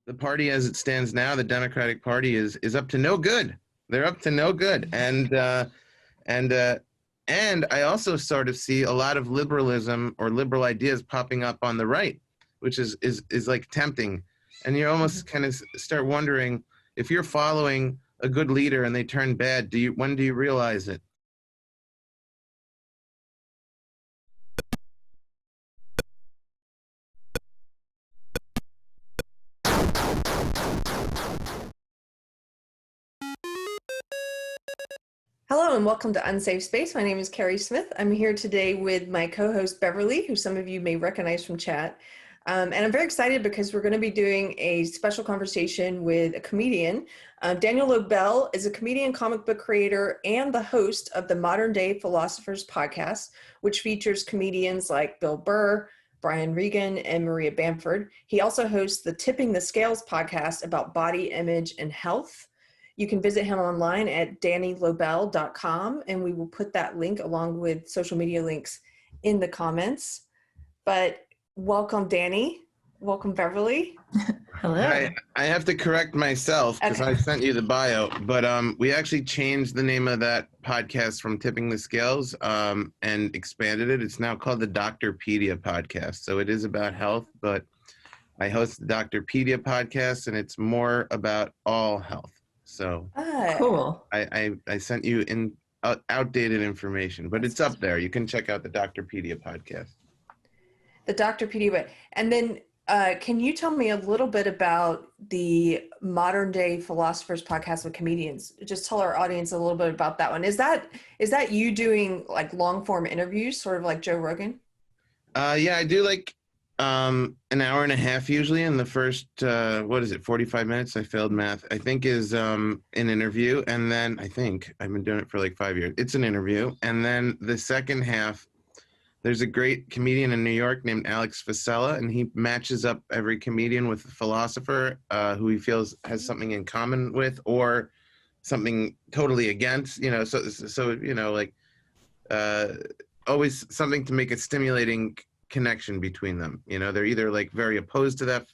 the party as it stands now, the Democratic Party, is up to no good. They're up to no good. And I also sort of see a lot of liberalism or liberal ideas popping up on the right, which is like tempting. And you almost kind of start wondering, if you're following a good leader and they turn bad, when do you realize it? Hello and welcome to Unsafe Space. My name is Keri Smith. I'm here today with my co-host Beverly, who some of you may recognize from chat. And I'm very excited because we're going to be doing a special conversation with a comedian. Daniel Lobell is a comedian, comic book creator, and the host of the Modern Day Philosophers podcast, which features comedians like Bill Burr, Brian Regan, and Maria Bamford. He also hosts the Tipping the Scales podcast about body image and health. You can visit him online at dannylobell.com, and we will put that link along with social media links in the comments. But welcome, Danny. Welcome, Beverly. Hello. I have to correct myself because I sent you the bio, but we actually changed the name of that podcast from Tipping the Scales and expanded it. It's now called the Doctorpedia Podcast. So it is about health, but I host the Doctorpedia Podcast, and it's more about all health. So cool. I sent you outdated information, but it's up there. You can check out the Doctorpedia Podcast. The Doctorpedia. And then can you tell me a little bit about the Modern Day Philosophers podcast with comedians? Just tell our audience a little bit about that one. Is that you doing like long form interviews, sort of like Joe Rogan? Yeah, I do like an hour and a half usually, in the first 45 minutes, I failed math, I think, is an interview. And then I've been doing it for like 5 years. It's an interview. And then the second half, there's a great comedian in New York named Alex Fasella, and he matches up every comedian with a philosopher who he feels has something in common with or something totally against, always something to make a stimulating connection between them. They're either like very opposed to that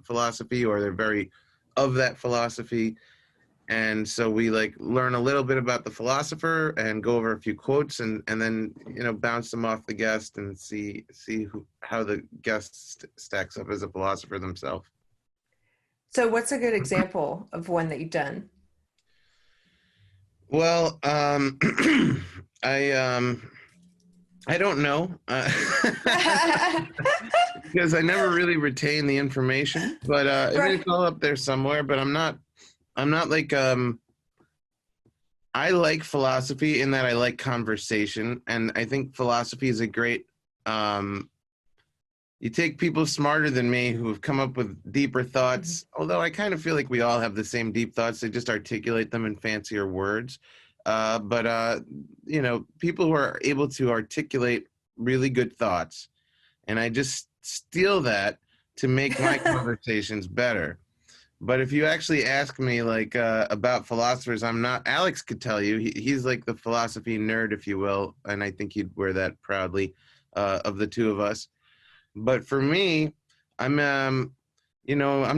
philosophy or they're very of that philosophy. And so we like learn a little bit about the philosopher and go over a few quotes and then, bounce them off the guest and see how the guest stacks up as a philosopher themselves. So what's a good example of one that you've done? Well, I don't know because I never really retain the information, but it's all up there somewhere. But I'm not like I like philosophy in that I like conversation, and I think philosophy is a great. You take people smarter than me who have come up with deeper thoughts. Although I kind of feel like we all have the same deep thoughts, they just articulate them in fancier words. But people who are able to articulate really good thoughts, and I just steal that to make my conversations better. But if you actually ask me like about philosophers, I'm not. Alex could tell you. He's like the philosophy nerd, if you will, and I think he'd wear that proudly of the two of us. But for me, I'm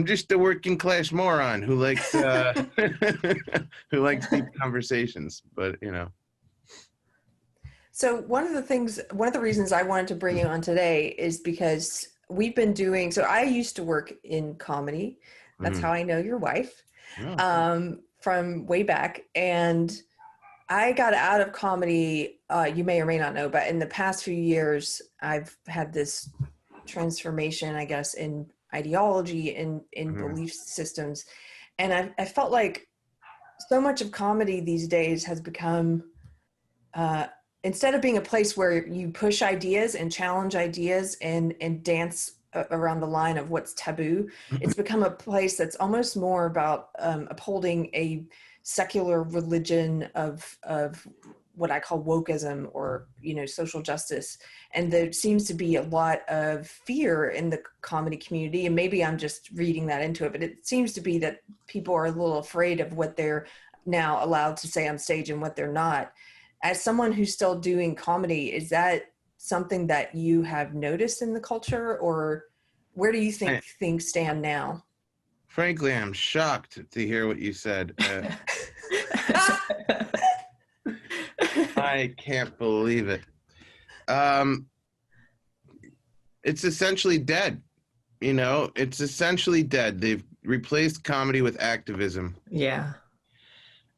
just a working class moron who likes who likes deep conversations. But So one of the reasons I wanted to bring you on today is because we've been doing. So I used to work in comedy. That's how I know your wife, from way back. And I got out of comedy. You may or may not know, but in the past few years, I've had this transformation, I guess, in ideology and in belief systems. And I felt like so much of comedy these days has become, instead of being a place where you push ideas and challenge ideas and dance around the line of what's taboo, it's become a place that's almost more about upholding a secular religion of what I call wokeism or, social justice. And there seems to be a lot of fear in the comedy community. And maybe I'm just reading that into it, but it seems to be that people are a little afraid of what they're now allowed to say on stage and what they're not. As someone who's still doing comedy, is that something that you have noticed in the culture, or where do you think things stand now? Frankly, I'm shocked to hear what you said. I can't believe it. It's essentially dead. You know, it's essentially dead. They've replaced comedy with activism. Yeah.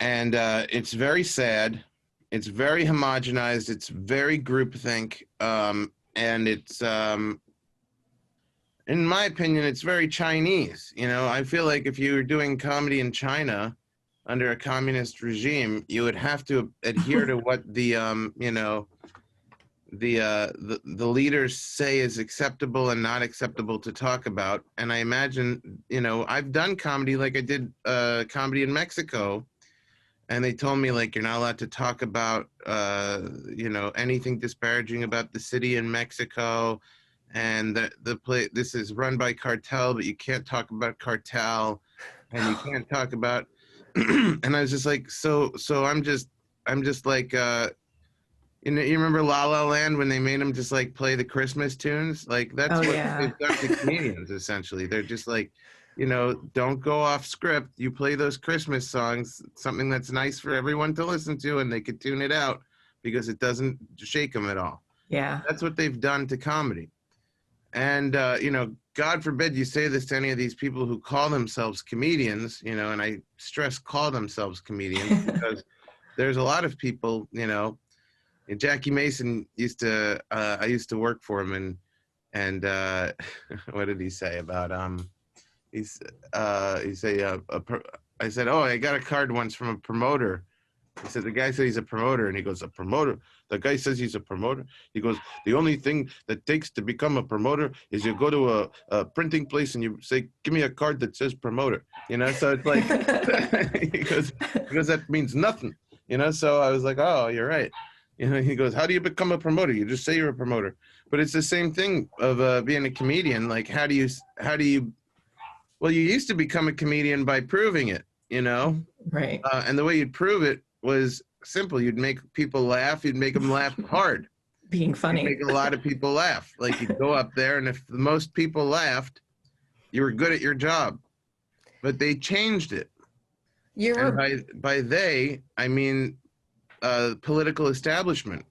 And it's very sad. It's very homogenized. It's very groupthink. And it's, in my opinion, it's very Chinese. You know, I feel like if you were doing comedy in China under a communist regime, you would have to adhere to what the, the leaders say is acceptable and not acceptable to talk about. And I imagine, you know, I've done comedy, like I did comedy in Mexico, and they told me, like, you're not allowed to talk about, you know, anything disparaging about the city in Mexico, and the play, this is run by cartel, but you can't talk about cartel, and you can't talk about, and I was just like, so I'm just like, you know, you remember La La Land when they made them just like play the Christmas tunes? Like that's what they've done to comedians, essentially. They're just like, you know, don't go off script. You play those Christmas songs, something that's nice for everyone to listen to, and they could tune it out because it doesn't shake them at all. Yeah. That's what they've done to comedy. And, you know, God forbid you say this to any of these people who call themselves comedians, you know, and I stress call themselves comedians because there's a lot of people, you know, Jackie Mason used to, I used to work for him, and what did he say about, I said, oh, I got a card once from a promoter. He said, the guy said he's a promoter, and he goes, a promoter? The guy says he's a promoter? He goes, the only thing that takes to become a promoter is you go to a printing place and you say, give me a card that says promoter, you know? So it's like, because that means nothing, you know? So I was like, oh, you're right. You know, he goes, how do you become a promoter? You just say you're a promoter. But it's the same thing of being a comedian. Like, how do you, well, you used to become a comedian by proving it, you know? Right. And the way you'd prove it was simple. You'd make people laugh. You'd make them laugh hard. Being funny. You'd make a lot of people laugh. Like, you'd go up there, and if the most people laughed, you were good at your job. But they changed it. And by they, I mean political establishment.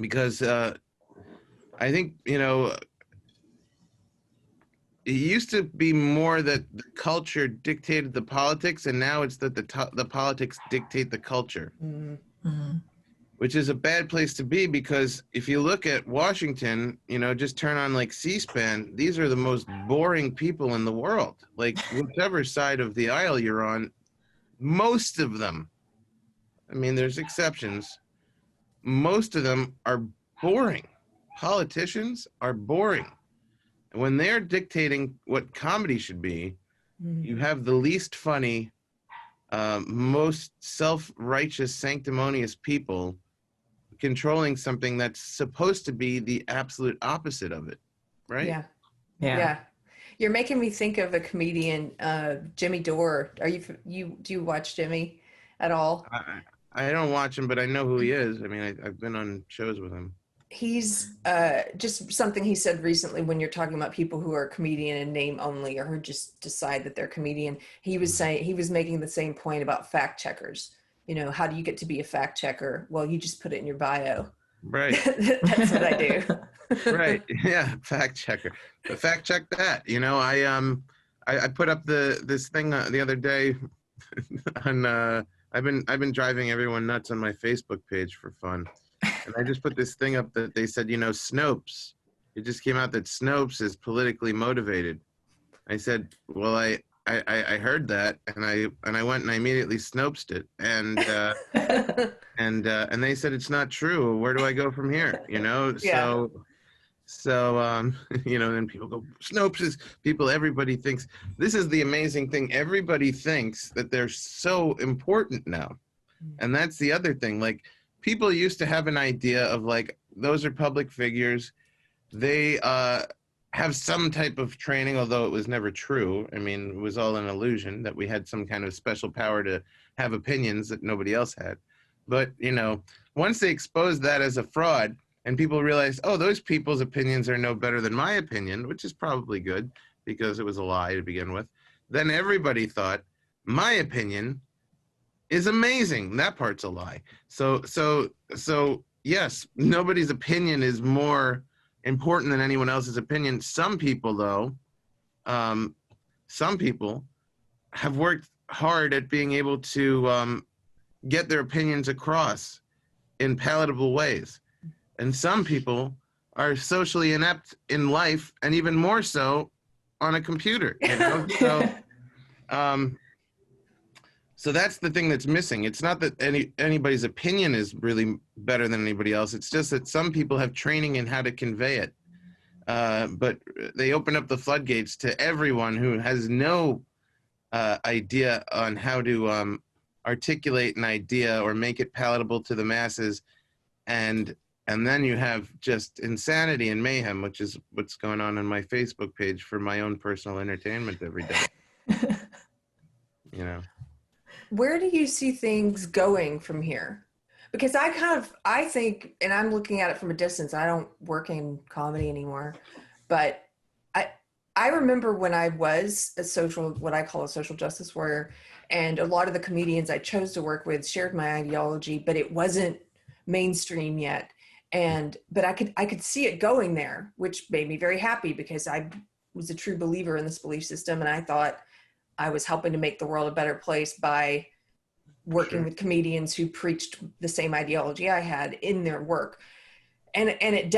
Because I think, you know, it used to be more that the culture dictated the politics, and now it's that the politics dictate the culture, which is a bad place to be, because if you look at Washington, you know, just turn on like C-SPAN, these are the most boring people in the world. Like, whichever side of the aisle you're on, most of them, I mean, there's exceptions, most of them are boring. Politicians are boring. When they're dictating what comedy should be, you have the least funny, most self-righteous, sanctimonious people controlling something that's supposed to be the absolute opposite of it, right? Yeah. You're making me think of a comedian, Jimmy Dore. Do you watch Jimmy at all? I don't watch him, but I know who he is. I mean, I've been on shows with him. He's just something he said recently when you're talking about people who are comedian in name only, or who just decide that they're comedian. He was saying, he was making the same point about fact checkers. You know, how do you get to be a fact checker? Well, you just put it in your bio. Right. That's what I do. Right. Yeah. Fact checker. Fact check that. You know, I put up this thing the other day on, I've been driving everyone nuts on my Facebook page for fun. And I just put this thing up that they said, you know, Snopes. It just came out that Snopes is politically motivated. I said, well, I heard that, and I went and I immediately Snopesed it, and they said it's not true. Where do I go from here? You know, so you know, then people go, Snopes is people. Everybody thinks, this is the amazing thing. Everybody thinks that they're so important now, and that's the other thing. Like, people used to have an idea of, like, those are public figures. They have some type of training, although it was never true. I mean, it was all an illusion that we had some kind of special power to have opinions that nobody else had. But, you know, once they exposed that as a fraud and people realized, oh, those people's opinions are no better than my opinion, which is probably good because it was a lie to begin with, then everybody thought my opinion is amazing. That part's a lie. So yes, nobody's opinion is more important than anyone else's opinion. Some people, though, some people have worked hard at being able to get their opinions across in palatable ways. And some people are socially inept in life, and even more so on a computer, you know? So that's the thing that's missing. It's not that anybody's opinion is really better than anybody else. It's just that some people have training in how to convey it. But they open up the floodgates to everyone who has no idea on how to articulate an idea or make it palatable to the masses. And then you have just insanity and mayhem, which is what's going on my Facebook page for my own personal entertainment every day. You know. Where do you see things going from here? Because I think, and I'm looking at it from a distance, I don't work in comedy anymore, but I remember when I was what I call a social justice warrior, and a lot of the comedians I chose to work with shared my ideology, but it wasn't mainstream yet. But I could see it going there, which made me very happy because I was a true believer in this belief system. And I thought I was helping to make the world a better place by working with comedians who preached the same ideology I had in their work. And it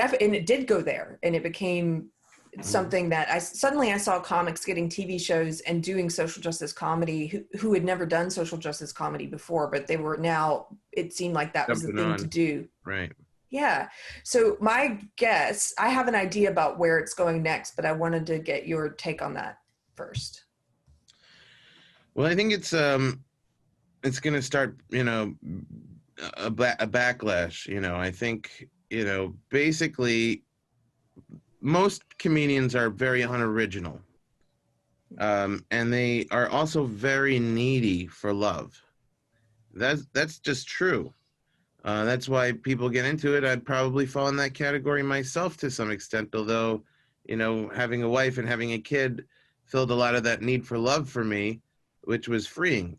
did go there, and it became something that I saw comics getting TV shows and doing social justice comedy who had never done social justice comedy before, but they were now, it seemed like that was the thing to do. Right. Yeah. So my guess, I have an idea about where it's going next, but I wanted to get your take on that first. Well, I think it's going to start, you know, a backlash. You know, I think, you know, basically most comedians are very unoriginal, and they are also very needy for love. That's just true. That's why people get into it. I'd probably fall in that category myself to some extent, although, you know, having a wife and having a kid filled a lot of that need for love for me, which was freeing.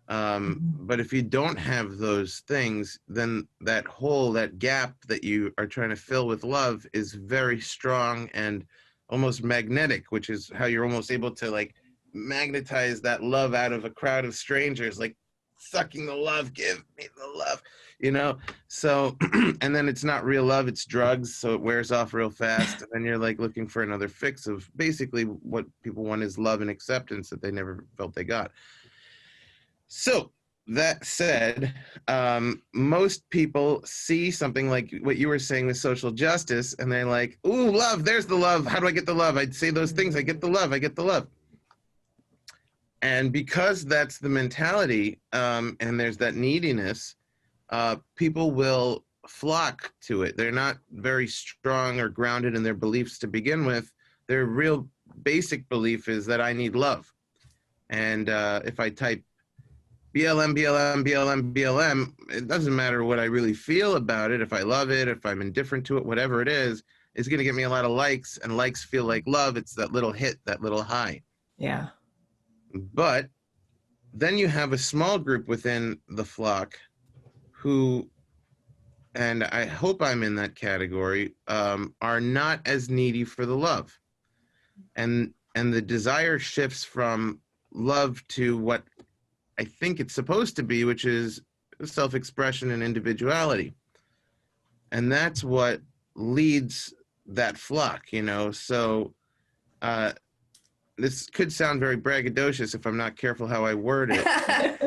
But if you don't have those things, then that hole, that gap that you are trying to fill with love is very strong and almost magnetic, which is how you're almost able to like magnetize that love out of a crowd of strangers, like sucking the love, give me the love, you know? So, and then it's not real love, it's drugs. So it wears off real fast. And then you're like looking for another fix of basically what people want is love and acceptance that they never felt they got. So that said, most people see something like what you were saying with social justice, and they're like, ooh, love, there's the love. How do I get the love? I'd say those things. I get the love. I get the love. And because that's the mentality, and there's that neediness, people will flock to it. They're not very strong or grounded in their beliefs to begin with. Their real basic belief is that I need love. And if I type BLM, BLM, BLM, BLM, it doesn't matter what I really feel about it. If I love it, if I'm indifferent to it, whatever it is, it's going to get me a lot of likes, and likes feel like love. It's that little hit, that little high. Yeah. But then you have a small group within the flock who, and I hope I'm in that category, are not as needy for the love. And the desire shifts from love to what I think it's supposed to be, which is self-expression and individuality. And that's what leads that flock, you know? So this could sound very braggadocious if I'm not careful how I word it,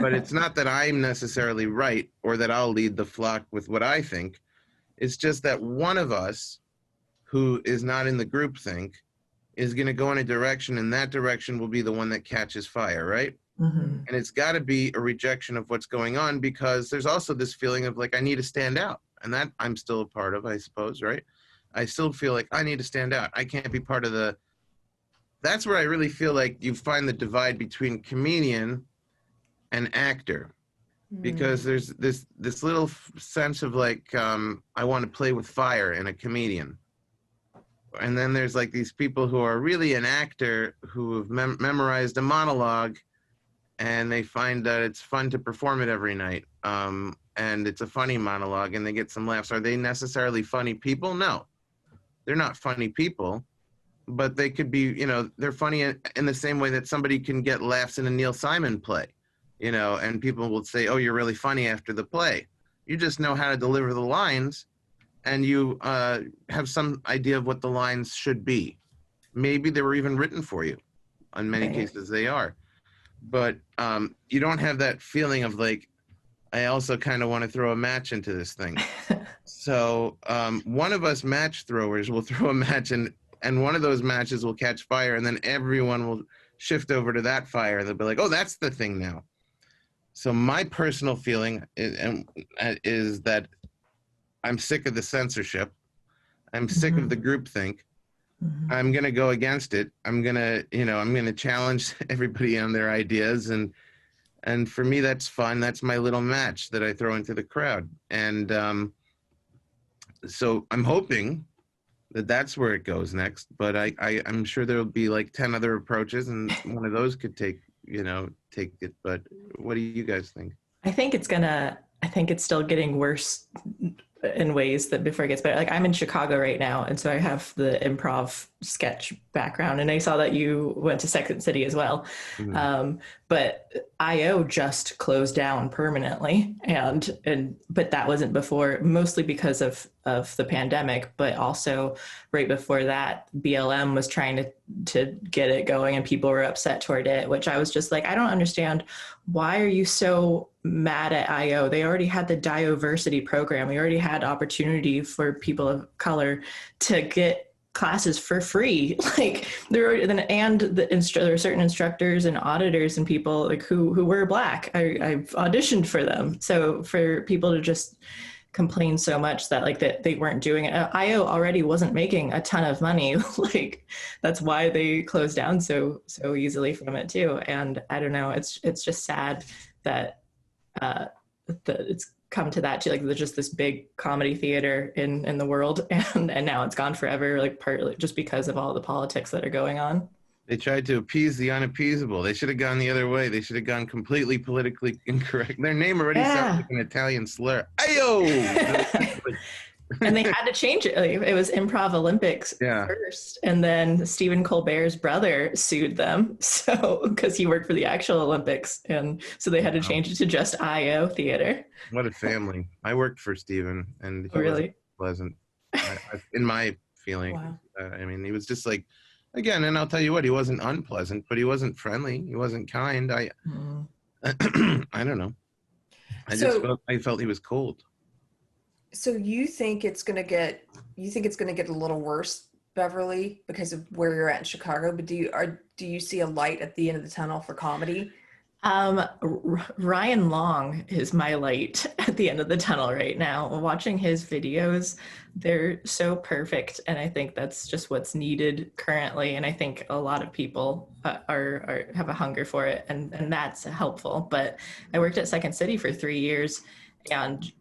but it's not that I'm necessarily right or that I'll lead the flock with what I think. It's just that one of us who is not in the groupthink is going to go in a direction, and that direction will be the one that catches fire, right? Mm-hmm. And it's got to be a rejection of what's going on, because there's also this feeling of like, I need to stand out. And that I'm still a part of, I suppose, right? I still feel like I need to stand out. I can't be part of that's where I really feel like you find the divide between comedian and actor. Because there's this little sense of like, I want to play with fire in a comedian. And then there's like these people who are really an actor who have memorized a monologue, and they find that it's fun to perform it every night. And it's a funny monologue, and they get some laughs. Are they necessarily funny people? No, they're not funny people, but they could be, they're funny in the same way that somebody can get laughs in a Neil Simon play, and people will say, oh, you're really funny after the play. You just know how to deliver the lines, and you have some idea of what the lines should be. Maybe they were even written for you. In many cases, they are. But you don't have that feeling of like, I also kind of want to throw a match into this thing. So one of us match throwers will throw a match, and one of those matches will catch fire, and then everyone will shift over to that fire. They'll be like, oh, that's the thing now. So my personal feeling is that I'm sick of the censorship. I'm sick of the groupthink. I'm going to go against it. I'm going to challenge everybody on their ideas. And for me, that's fun. That's my little match that I throw into the crowd. And so I'm hoping that that's where it goes next. But I'm sure there'll be like 10 other approaches, and one of those could take it. But what do you guys think? I think it's still getting worse in ways that before it gets better. Like, I'm in Chicago right now, and so I have the improv sketch background, and I saw that you went to Second City as well. But IO just closed down permanently, but that wasn't before, mostly because of the pandemic, but also right before that, BLM was trying to get it going, and people were upset toward it, which I was just like, I don't understand. Why are you so mad at IO? They already had the diversity program. We already had opportunity for people of color to get classes for free. Like there are certain instructors and auditors and people like who were Black. I've auditioned for them. So for people to just complain so much that like that they weren't doing it. IO already wasn't making a ton of money. Like that's why they closed down so easily from it too. And I don't know, it's just sad that it's come to that too. Like there's just this big comedy theater in the world, and now it's gone forever, like partly just because of all the politics that are going on. They tried to appease the unappeasable. They should have gone the other way. They should have gone completely politically incorrect. Their name already sounds like an Italian slur. Ayo! And they had to change it. Like, it was Improv Olympics first, and then Stephen Colbert's brother sued them, so because he worked for the actual Olympics, and so they had to change it to just IO Theater. What a family! I worked for Stephen, and he wasn't pleasant. In my feeling, I mean, he was just like, again, and I'll tell you what, he wasn't unpleasant, but he wasn't friendly. He wasn't kind. I don't know. I felt he was cold. So you think it's going to get a little worse, Beverly, because of where you're at in Chicago, but do you see a light at the end of the tunnel for comedy? Ryan Long is my light at the end of the tunnel right now. Watching his videos, they're so perfect, and I think that's just what's needed currently. And I think a lot of people have a hunger for it, and that's helpful. But I worked at Second City for 3 years. And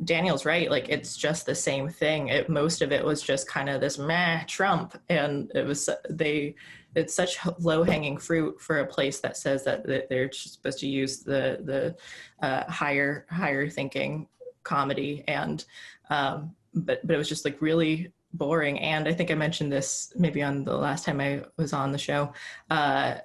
Daniel's right, like it's just the same thing. Most of it was just kind of this Trump, and it's such low-hanging fruit for a place that says that they're supposed to use the higher thinking comedy, and but it was just like really boring. And I think I mentioned this maybe on the last time I was on the show, that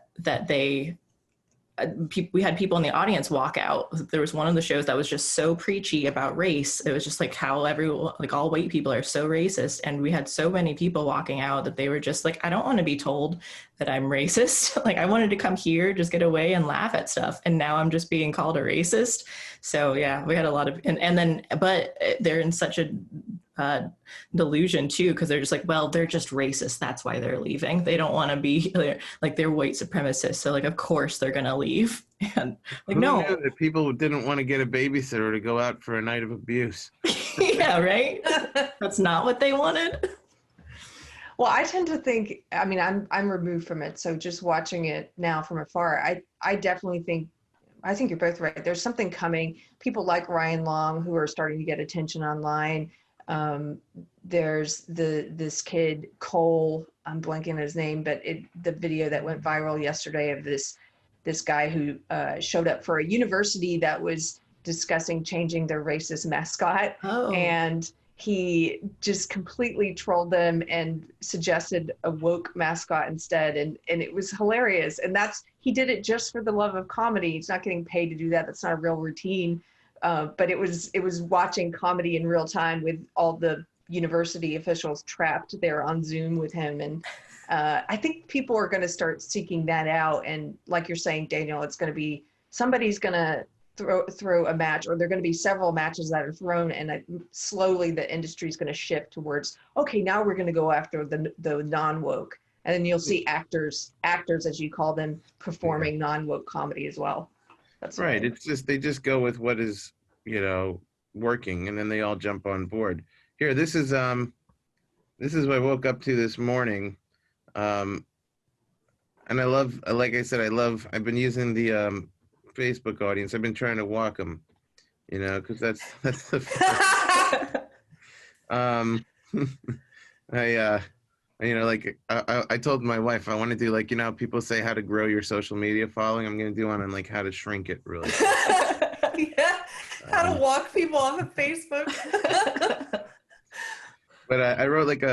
we had people in the audience walk out. There was one of the shows that was just so preachy about race. It was just like how everyone, like all white people are so racist. And we had so many people walking out that they were just like, I don't want to be told that I'm racist. Like I wanted to come here, just get away and laugh at stuff. And now I'm just being called a racist. So yeah, we had a lot of, but they're in such a delusion too, because they're just like, well, they're just racist, that's why they're leaving. They don't want to be like, they're white supremacists, so like of course they're gonna leave. And like, no, that people didn't want to get a babysitter to go out for a night of abuse. Yeah, right. That's not what they wanted. Well, I tend to think, I mean, I'm removed from it, so just watching it now from afar, I definitely think, I think you're both right. There's something coming. People like Ryan Long who are starting to get attention online. There's this kid, Cole, I'm blanking on his name, but the video that went viral yesterday of this guy who showed up for a university that was discussing changing their racist mascot. Oh. And he just completely trolled them and suggested a woke mascot instead. And it was hilarious. And he did it just for the love of comedy. He's not getting paid to do that. That's not a real routine. But it was watching comedy in real time with all the university officials trapped there on Zoom with him. And I think people are going to start seeking that out. And like you're saying, Daniel, it's going to be, somebody's going to throw a match, or there are going to be several matches that are thrown, and slowly the industry is going to shift towards, okay, now we're going to go after the non-woke. And then you'll see actors, as you call them, performing non-woke comedy as well. That's right. It's just, they just go with what is, working, and then they all jump on board. Here, this is what I woke up to this morning. And I love, like I said, I've been using the Facebook audience. I've been trying to walk them, because that's the I told my wife I want to do people say how to grow your social media following. I'm going to do one on how to shrink it really. Yeah, how to walk people off of Facebook. But I wrote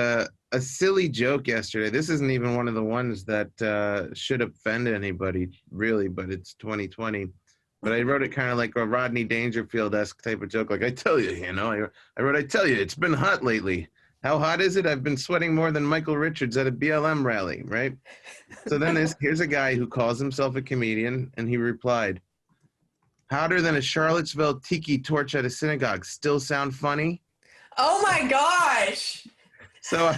a silly joke yesterday. This isn't even one of the ones that should offend anybody, really, but it's 2020. But I wrote it kind of like a Rodney Dangerfield-esque type of joke. Like, I tell you, I wrote, I tell you, it's been hot lately. How hot is it? I've been sweating more than Michael Richards at a BLM rally, right? So then here's a guy who calls himself a comedian, and he replied, hotter than a Charlottesville tiki torch at a synagogue. Still sound funny? Oh my gosh. So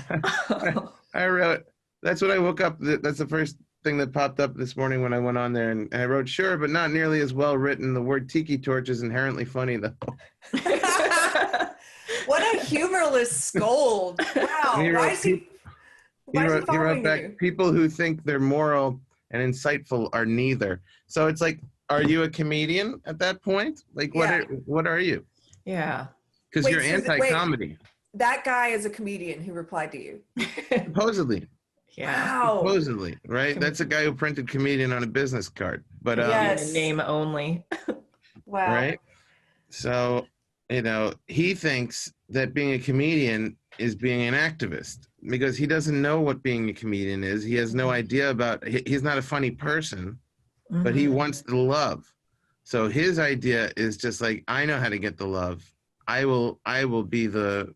I wrote, that's what I woke up, that's the first thing that popped up this morning when I went on there, and I wrote, sure, but not nearly as well written. The word tiki torch is inherently funny, though. What a humorless scold. Wow. He wrote back, you? People who think they're moral and insightful are neither. So it's like, are you a comedian at that point? What are you? Yeah. Because you're anti-comedy. That guy is a comedian who replied to you. Supposedly. Yeah. Wow. Supposedly, right? That's a guy who printed comedian on a business card. But yes. Name only. Wow. Right? So, he thinks that being a comedian is being an activist because he doesn't know what being a comedian is. He has no idea he's not a funny person, but he wants the love. So his idea is just I know how to get the love. I will be the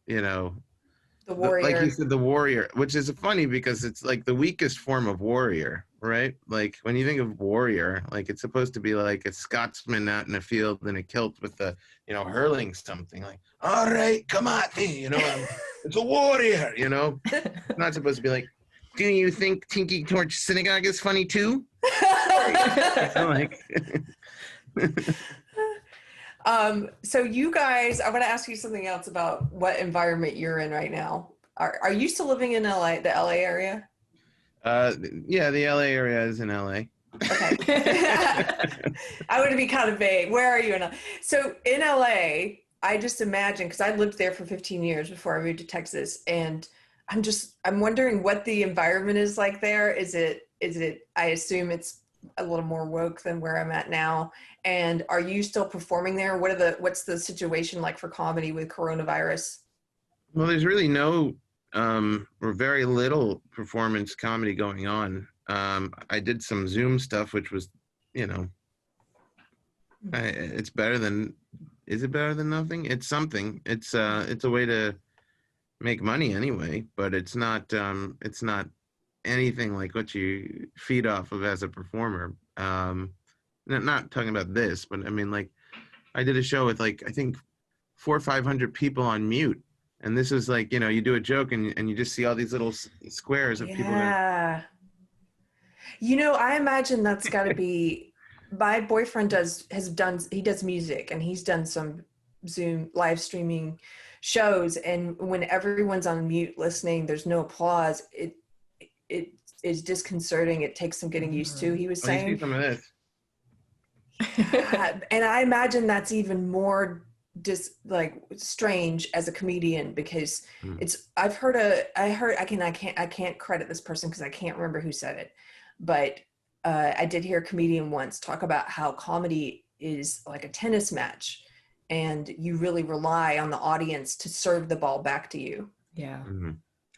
warrior. Like you said, the warrior, which is funny because it's the weakest form of warrior, right? When you think of warrior, it's supposed to be like a Scotsman out in a field in a kilt with hurling something all right, come at me, it's a warrior, It's not supposed to be do you think Tiki Torch Synagogue is funny too? So you guys, I want to ask you something else about what environment you're in right now. Are you still living in LA, the LA area? Yeah, the LA area is in LA. Okay. I would be kind of vague. Where are you in LA? So in LA, I just imagine, because I lived there for 15 years before I moved to Texas, and I'm wondering what the environment is like there. Is it, I assume it's a little more woke than where I'm at now. And are you still performing there? What's the situation like for comedy with coronavirus? Well, there's really no or very little performance comedy going on. I did some Zoom stuff, which was, it's better than, is it better than nothing? It's something. It's a way to make money anyway, but it's not anything like what you feed off of as a performer. Not talking about this, but I mean, I did a show with I think 400 or 500 people on mute, and this is you do a joke and you just see all these little squares of people. Yeah. I imagine that's got to be. My boyfriend does music, and he's done some Zoom live streaming shows, and when everyone's on mute listening, there's no applause. It is disconcerting. It takes some getting used to. He was saying. You see some of this. And I imagine that's even more just like strange as a comedian, because I can't credit this person because I can't remember who said it, but I did hear a comedian once talk about how comedy is like a tennis match, and you really rely on the audience to serve the ball back to you. Yeah,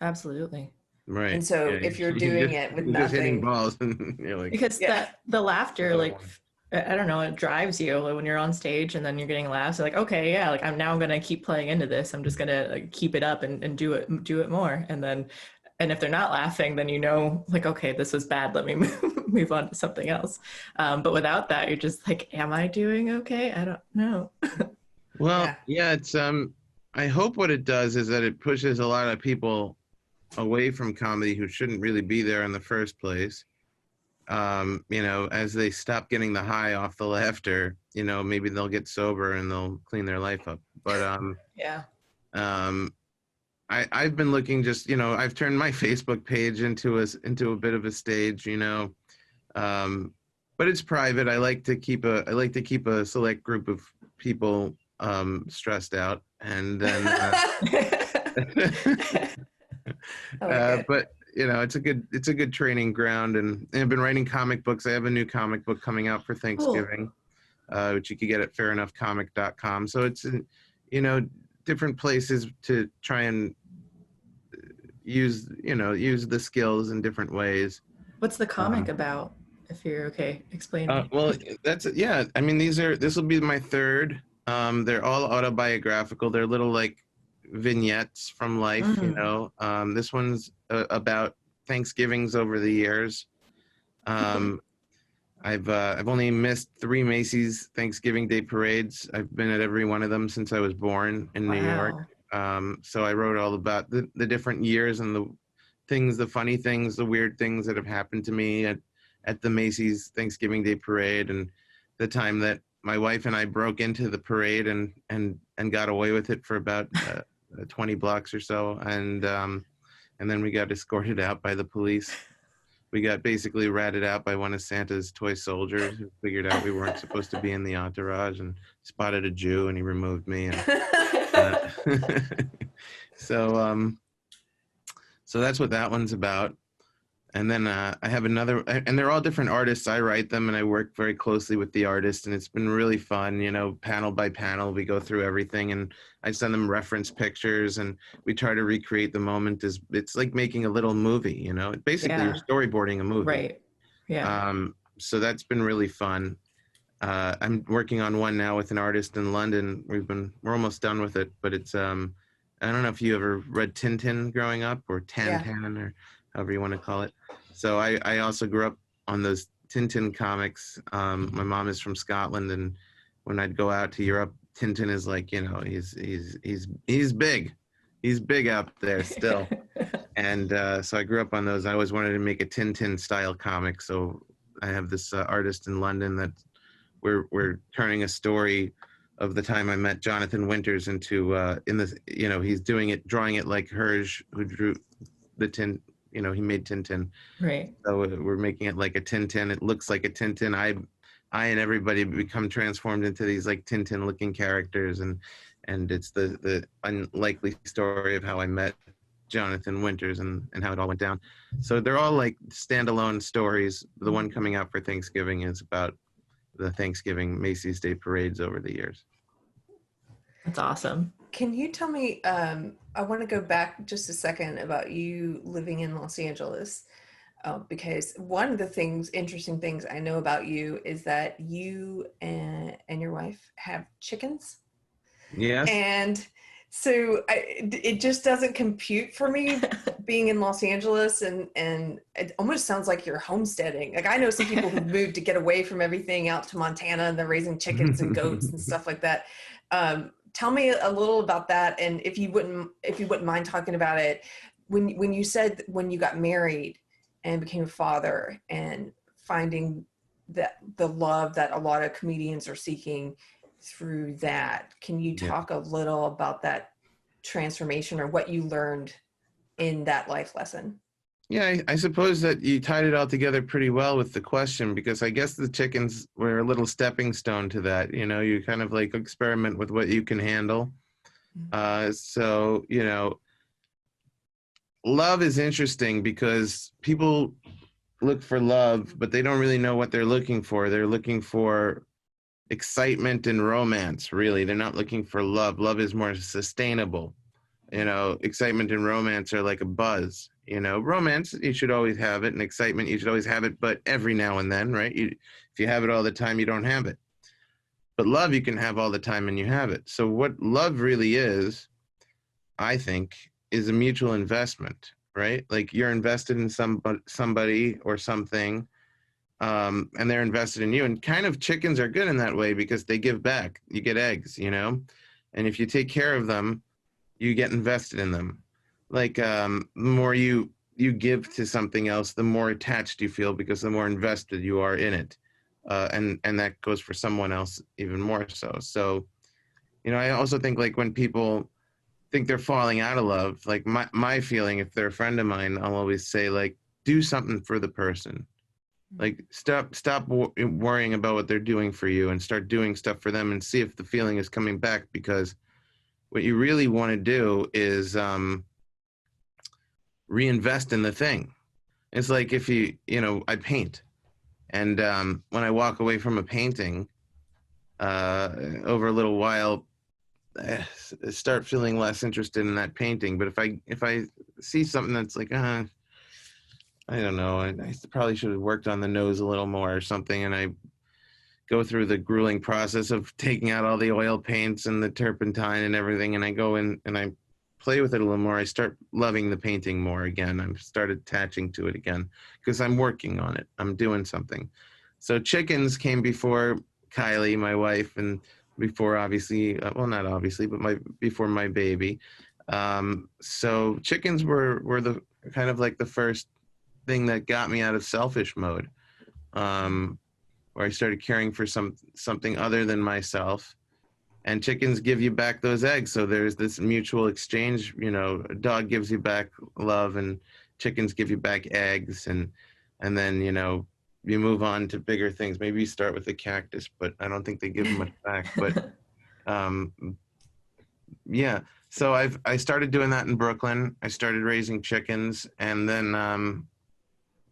absolutely. Right. And so if you're doing it with nothing, just hitting balls, and you're like, because the laughter, like, I don't know, it drives you when you're on stage and then you're getting laughs. You're like, okay, yeah, like I'm going to keep playing into this. I'm just going to like keep it up and do it more. And if they're not laughing, then like, okay, this was bad. Let me move on to something else. But without that, you're just like, am I doing okay? I don't know. Well, yeah, it's I hope what it does is that it pushes a lot of people away from comedy who shouldn't really be there in the first place. As they stop getting the high off the laughter, maybe they'll get sober and they'll clean their life up. But I've been looking, I've turned my Facebook page into a bit of a stage, but it's private. I like to keep a select group of people stressed out, and then but it's a good training ground, and I've been writing comic books. I have a new comic book coming out for Thanksgiving, which you could get at fairenoughcomic.com. So it's different places to try and use the skills in different ways. What's the comic about, if you're okay explaining? Well, I mean, this will be my third. They're all autobiographical. They're little like vignettes from life. This one's about Thanksgivings over the years. I've only missed 3 Macy's Thanksgiving Day parades. I've been at every one of them since I was born in New York. So I wrote all about the different years and the funny things, the weird things that have happened to me at the Macy's Thanksgiving Day parade, and the time that my wife and I broke into the parade and got away with it for about 20 blocks or so, and then we got escorted out by the police. We got basically ratted out by one of Santa's toy soldiers who figured out we weren't supposed to be in the entourage and spotted a Jew, and he removed me. And, so that's what that one's about. And then I have another, and they're all different artists. I write them and I work very closely with the artist, and it's been really fun, panel by panel, we go through everything, and I send them reference pictures, and we try to recreate the moment. It's like making a little movie, basically you're storyboarding a movie. Right. Yeah. So that's been really fun. I'm working on one now with an artist in London. We're almost done with it, but it's, I don't know if you ever read Tintin growing up, or Tintin, or however you want to call it. So I also grew up on those Tintin comics. My mom is from Scotland, and when I'd go out to Europe, Tintin is like, he's big. He's big out there still. And so I grew up on those. I always wanted to make a Tintin style comic. So I have this artist in London that we're turning a story of the time I met Jonathan Winters into he's drawing it like Herge, who drew the he made Tintin. Right. So we're making it like a Tintin. It looks like a Tintin. I and everybody become transformed into these like Tintin looking characters, and it's the unlikely story of how I met Jonathan Winters and how it all went down. So they're all like standalone stories. The one coming out for Thanksgiving is about the Thanksgiving Macy's Day parades over the years. That's awesome. Can you tell me, I want to go back just a second about you living in Los Angeles, because one of the interesting things I know about you is that you and your wife have chickens. Yes. And so it just doesn't compute for me being in Los Angeles, and it almost sounds like you're homesteading. Like I know some people who moved to get away from everything out to Montana, and they're raising chickens and goats and stuff like that. Tell me a little about that, and if you wouldn't mind talking about it, when you said when you got married and became a father and finding that the love that a lot of comedians are seeking through that. Can you talk a little about that transformation or what you learned in that life lesson? Yeah, I suppose that you tied it all together pretty well with the question, because I guess the chickens were a little stepping stone to that. You know, you kind of like experiment with what you can handle. So, you know, love is interesting because people look for love, but they don't really know what they're looking for. They're looking for excitement and romance, really. They're not looking for love. Love is more sustainable. You know, excitement and romance are like a buzz. You know, romance, you should always have it, and excitement, you should always have it, but every now and then, right? If you have it all the time, you don't have it. But love, you can have all the time and you have it. So what love really is, I think, is a mutual investment, right? Like you're invested in somebody or something, and they're invested in you. And kind of chickens are good in that way because they give back. You get eggs, you know? And if you take care of them, you get invested in them. Like the more you give to something else, the more attached you feel because the more invested you are in it. And that goes for someone else even more so. So, you know, I also think like when people think they're falling out of love, like my feeling, if they're a friend of mine, I'll always say like, do something for the person. Like stop worrying about what they're doing for you and start doing stuff for them and see if the feeling is coming back, because what you really want to do is reinvest in the thing. It's like if you know, I paint, and when I walk away from a painting, over a little while, I start feeling less interested in that painting. But if I see something that's like, I don't know, I probably should have worked on the nose a little more or something, and I go through the grueling process of taking out all the oil paints and the turpentine and everything, and I go in and I play with it a little more, I start loving the painting more again. I've started attaching to it again because I'm working on it. I'm doing something. So chickens came before Kylie, my wife, and before obviously, well, not obviously, but before my baby. So chickens were the kind of like the first thing that got me out of selfish mode, where I started caring for something other than myself. And chickens give you back those eggs. So there's this mutual exchange, you know, a dog gives you back love and chickens give you back eggs. And then, you know, you move on to bigger things. Maybe you start with the cactus, but I don't think they give much back. But yeah, so I started doing that in Brooklyn. I started raising chickens, and then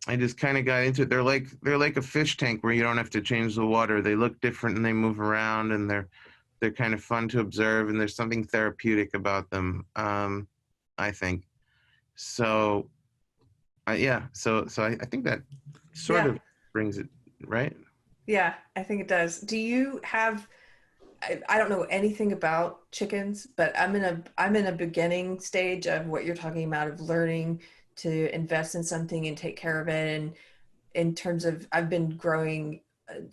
I just kind of got into it. They're like a fish tank where you don't have to change the water. They look different and they move around, and they're kind of fun to observe, and there's something therapeutic about them, I think. So, yeah. So I think that sort of brings it, right? Yeah, I think it does. Do you have? I don't know anything about chickens, but I'm in a beginning stage of what you're talking about, of learning to invest in something and take care of it. And in terms of, I've been growing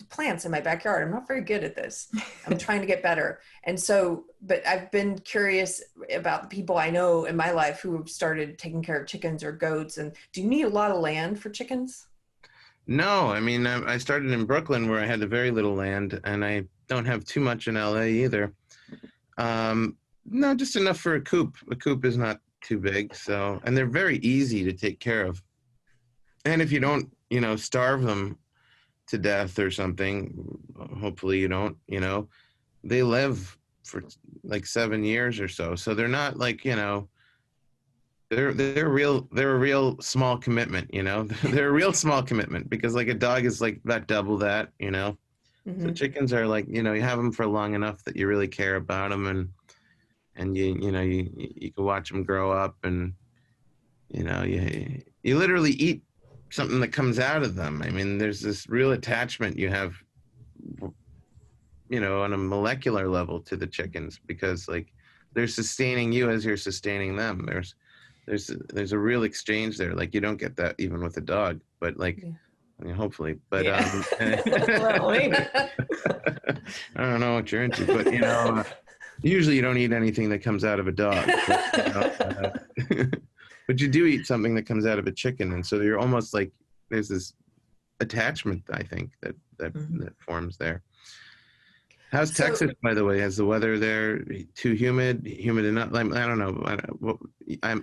plants in my backyard. I'm not very good at this. I'm trying to get better. And so, but I've been curious about the people I know in my life who have started taking care of chickens or goats. And do you need a lot of land for chickens? No, I mean, I started in Brooklyn where I had very little land, and I don't have too much in LA either. No, just enough for a coop. A coop is not too big. So, and they're very easy to take care of. And if you don't, you know, starve them to death or something, hopefully you don't, you know, they live for like 7 years or so. So they're not like, you know, they're a real small commitment, you know. They're a real small commitment, because like a dog is like about double that, you know. So chickens are like, you know, you have them for long enough that you really care about them, and you know, you can watch them grow up, and you know, you literally eat something that comes out of them. I mean, there's this real attachment you have, you know, on a molecular level to the chickens, because like they're sustaining you as you're sustaining them. There's a real exchange there. Like you don't get that even with a dog, but like, I mean, hopefully, but well, maybe. I don't know what you're into, but you know, usually you don't eat anything that comes out of a dog, but, you know, but you do eat something that comes out of a chicken, and so you're almost like there's this attachment, I think, that forms there. How's Texas, by the way? Has the weather there too humid enough? Like, I don't know. I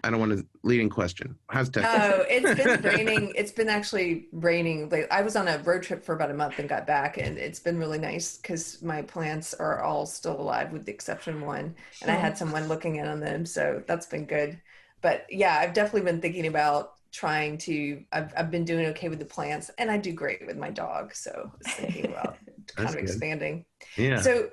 don't want a leading question. How's Texas? Oh, it's been raining. It's been actually raining. Like, I was on a road trip for about a month and got back, and it's been really nice because my plants are all still alive with the exception of one, and I had someone looking in on them, so that's been good. But yeah, I've definitely been thinking about trying to. I've been doing okay with the plants, and I do great with my dog, so I was thinking about kind of expanding. Yeah. So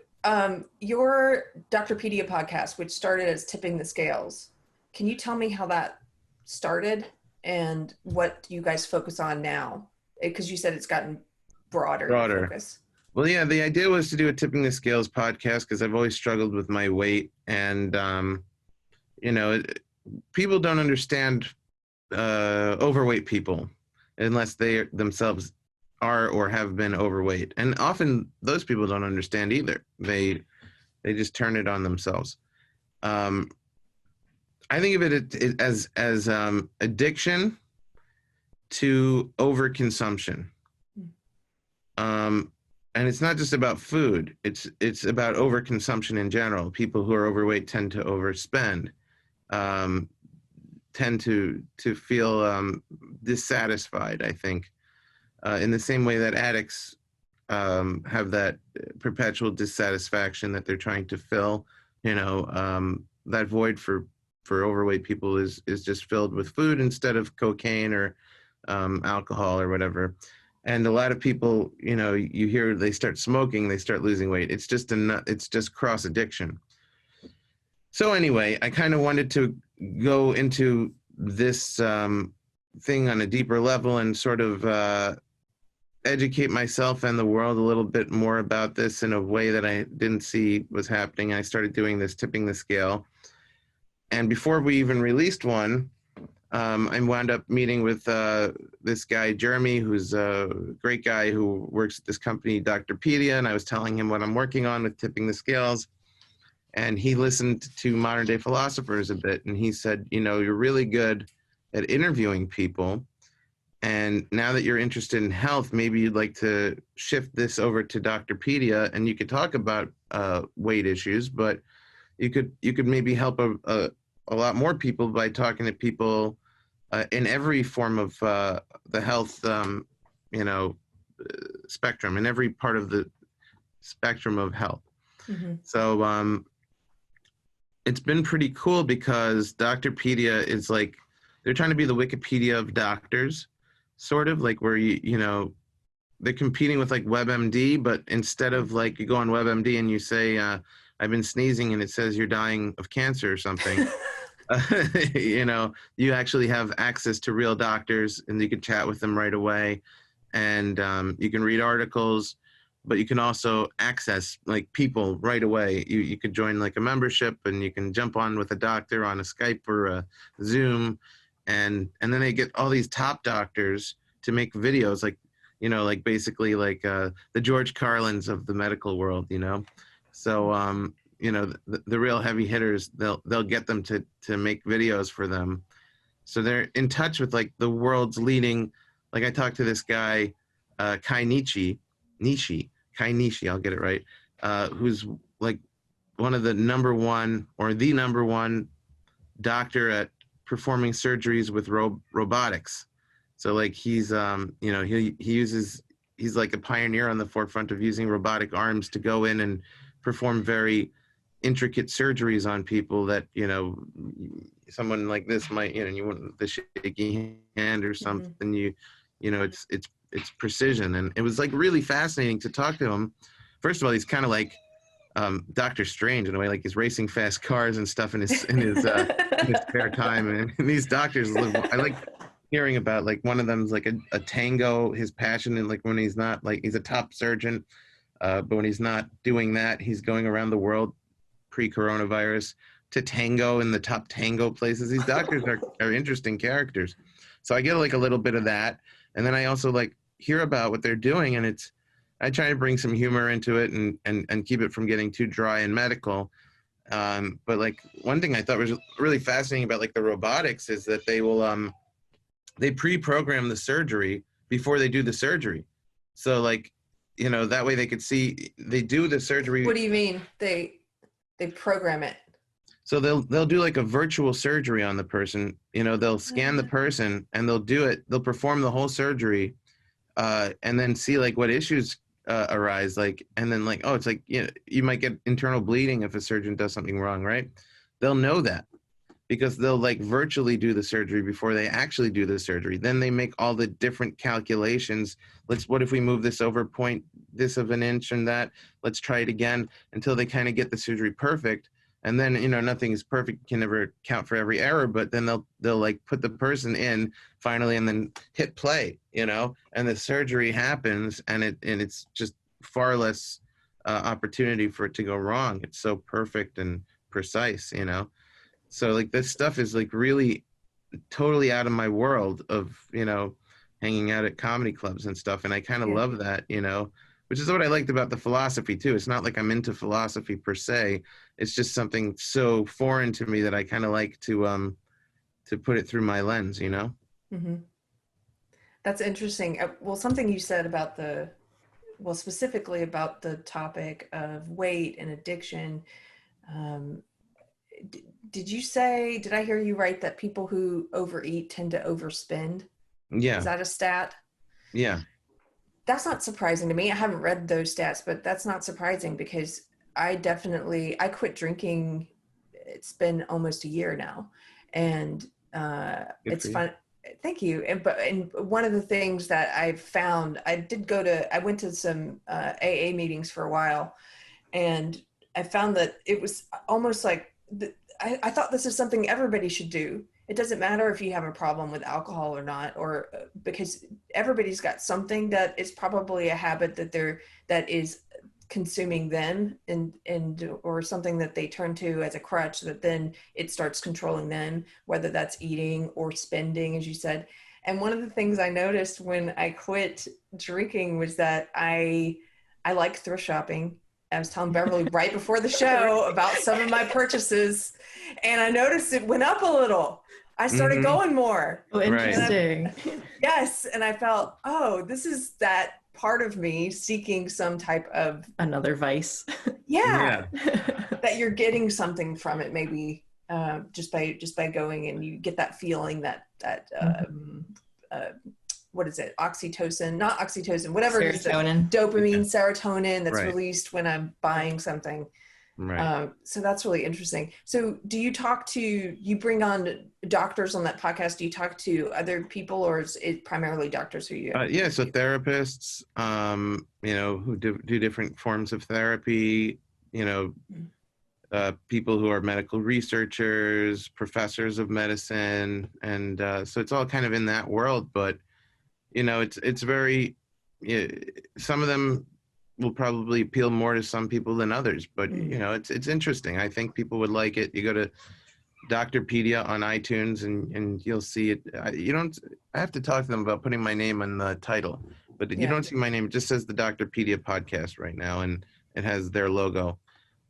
your Doctorpedia podcast, which started as Tipping the Scales, can you tell me how that started and what you guys focus on now? Because you said it's gotten broader focus. Well, yeah, the idea was to do a Tipping the Scales podcast because I've always struggled with my weight, and people don't understand overweight people unless they themselves are or have been overweight, and often those people don't understand either. They just turn it on themselves. I think of it as addiction to overconsumption, and it's not just about food. It's about overconsumption in general. People who are overweight tend to overspend, tend to feel dissatisfied, I think. In the same way that addicts have that perpetual dissatisfaction that they're trying to fill, that void for overweight people is just filled with food instead of cocaine or alcohol or whatever. And a lot of people, you hear they start smoking, they start losing weight. It's just cross addiction. So anyway, I kind of wanted to go into this thing on a deeper level and sort of educate myself and the world a little bit more about this in a way that I didn't see was happening. I started doing this Tipping the Scale. And before we even released one, I wound up meeting with this guy, Jeremy, who's a great guy who works at this company, Doctorpedia, and I was telling him what I'm working on with Tipping the Scales. And he listened to Modern Day Philosophers a bit, and he said, you're really good at interviewing people. And now that you're interested in health, maybe you'd like to shift this over to Doctorpedia, and you could talk about weight issues, but you could maybe help a lot more people by talking to people in every form of the health, spectrum, in every part of the spectrum of health. Mm-hmm. So it's been pretty cool because Doctorpedia is like, they're trying to be the Wikipedia of doctors, sort of like where they're competing with like WebMD, but instead of like you go on WebMD and you say, I've been sneezing and it says you're dying of cancer or something, you actually have access to real doctors and you can chat with them right away, and you can read articles, but you can also access like people right away. You could join like a membership and you can jump on with a doctor on a Skype or a Zoom. And then they get all these top doctors to make videos like basically like the George Carlins of the medical world, So, the real heavy hitters, they'll get them to make videos for them. So they're in touch with like the world's leading, like I talked to this guy, Kai Nishi, I'll get it right, who's like one of the number one doctor at performing surgeries with robotics. So like he's he's like a pioneer on the forefront of using robotic arms to go in and perform very intricate surgeries on people that someone like this might you want the shaky hand or something. Mm-hmm. It's precision, and it was like really fascinating to talk to him. First of all, he's kind of like Doctor Strange in a way, like he's racing fast cars and stuff in his spare time. And these doctors I like hearing about, like one of them's like a tango, his passion, and like when he's not, like he's a top surgeon, but when he's not doing that, he's going around the world pre-coronavirus to tango in the top tango places. These doctors are interesting characters. So I get like a little bit of that, and then I also like hear about what they're doing, and I try to bring some humor into it and keep it from getting too dry and medical. But like one thing I thought was really fascinating about like the robotics is that they will they pre-program the surgery before they do the surgery. So like that way they could see, they do the surgery. What do you mean? They program it. So they'll do like a virtual surgery on the person. They'll scan the person and they'll do it. They'll perform the whole surgery, and then see like what issues arise. Like, and then like, oh, it's like, you might get internal bleeding if a surgeon does something wrong, right? They'll know that because they'll like virtually do the surgery before they actually do the surgery. Then they make all the different calculations. What if we move this over point this of an inch and that? Let's try it again until they kind of get the surgery perfect. And then, nothing is perfect, can never count for every error, but then they'll like put the person in finally and then hit play, and the surgery happens and it's just far less opportunity for it to go wrong. It's so perfect and precise, So like this stuff is like really totally out of my world of, hanging out at comedy clubs and stuff. And I kind of love that, which is what I liked about the philosophy too. It's not like I'm into philosophy per se. It's just something so foreign to me that I kind of like to put it through my lens, Mm-hmm. That's interesting. Well, something you said about specifically about the topic of weight and addiction. Did I hear you right that people who overeat tend to overspend? Yeah. Is that a stat? Yeah. That's not surprising to me. I haven't read those stats, but that's not surprising because I quit drinking. It's been almost a year now. And it's fun. Thank you. And one of the things that I've found, I went to some AA meetings for a while, and I found that it was almost like, I thought this is something everybody should do. It doesn't matter if you have a problem with alcohol or not, or because everybody's got something that is probably a habit that is consuming them or something that they turn to as a crutch that then it starts controlling them, whether that's eating or spending, as you said. And one of the things I noticed when I quit drinking was that I like thrift shopping. I was telling Beverly right before the show about some of my purchases, and I noticed it went up a little. I started going more. Oh, interesting. Yes. And I felt, this is that part of me seeking some type of another vice. Yeah. That you're getting something from it, maybe just by going, and you get that feeling that what is it? Oxytocin, not oxytocin, whatever it is. Dopamine, serotonin that's released when I'm buying something. Right. So that's really interesting. So do you bring on doctors on that podcast? Do you talk to other people, or is it primarily doctors who you? So therapists, who do different forms of therapy, people who are medical researchers, professors of medicine. And so it's all kind of in that world, but, it's very, some of them will probably appeal more to some people than others, but it's interesting. I think people would like it. You go to Doctorpedia on iTunes and you'll see it. I have to talk to them about putting my name on the title, but you don't see my name. It just says the Doctorpedia Podcast right now, and it has their logo.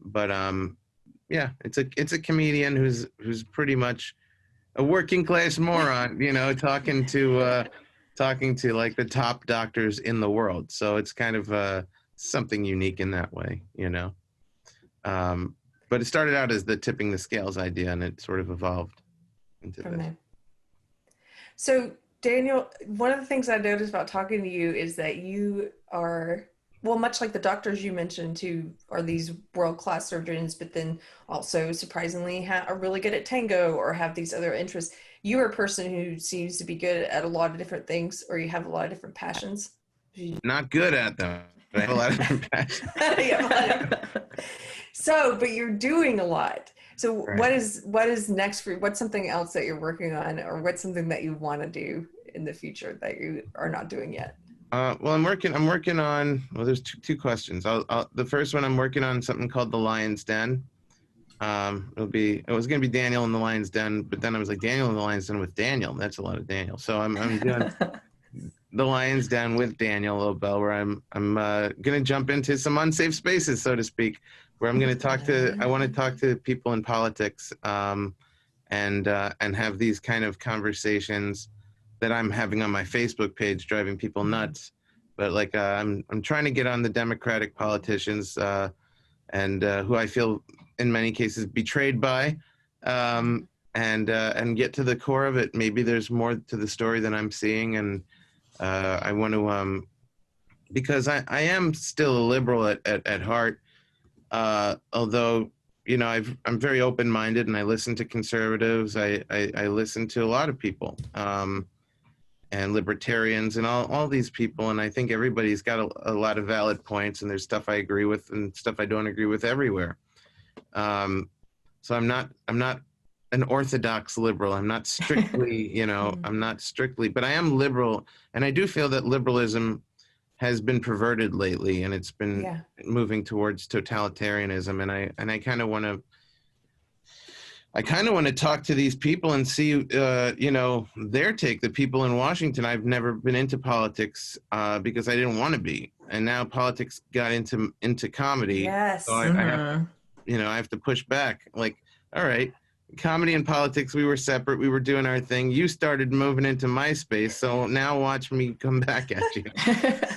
But it's a comedian who's pretty much a working class moron, talking to like the top doctors in the world. So it's kind of something unique in that way, but it started out as the tipping the scales idea, and it sort of evolved into this. There. So Daniel, one of the things I noticed about talking to you is that you are, much like the doctors you mentioned who are these world-class surgeons, but then also surprisingly are really good at tango or have these other interests. You are a person who seems to be good at a lot of different things, or you have a lot of different passions. Not good at them. I have a lot of different passions. So, but you're doing a lot. So what is next for you? What's something else that you're working on, or what's something that you want to do in the future that you are not doing yet? I'm working on, there's two questions. The first one, I'm working on something called The Lion's Den. It was going to be Daniel in The Lion's Den, but then I was like, Daniel in The Lion's Den with Daniel. That's a lot of Daniel. So I'm doing The Lion's Den with Daniel Lobell, where I'm going to jump into some unsafe spaces, so to speak, where I'm going to I want to talk to people in politics, and have these kind of conversations that I'm having on my Facebook page, driving people nuts. but like I'm trying to get on the Democratic politicians and who I feel in many cases betrayed by, and get to the core of it. Maybe there's more to the story than I'm seeing, and I want to because I am still a liberal at heart, although I'm very open-minded and I listen to conservatives. I listen to a lot of people. And libertarians and all these people, and I think everybody's got a lot of valid points, and there's stuff I agree with and stuff I don't agree with everywhere. So I'm not an orthodox liberal. I'm not strictly, I'm not strictly, but I am liberal, and I do feel that liberalism has been perverted lately, and it's been moving towards totalitarianism, and I kind of want to talk to these people and see, their take, the people in Washington. I've never been into politics because I didn't want to be. And now politics got into comedy. Yes. So I have to push back. Like, all right, comedy and politics, we were separate. We were doing our thing. You started moving into my space. So now watch me come back at you.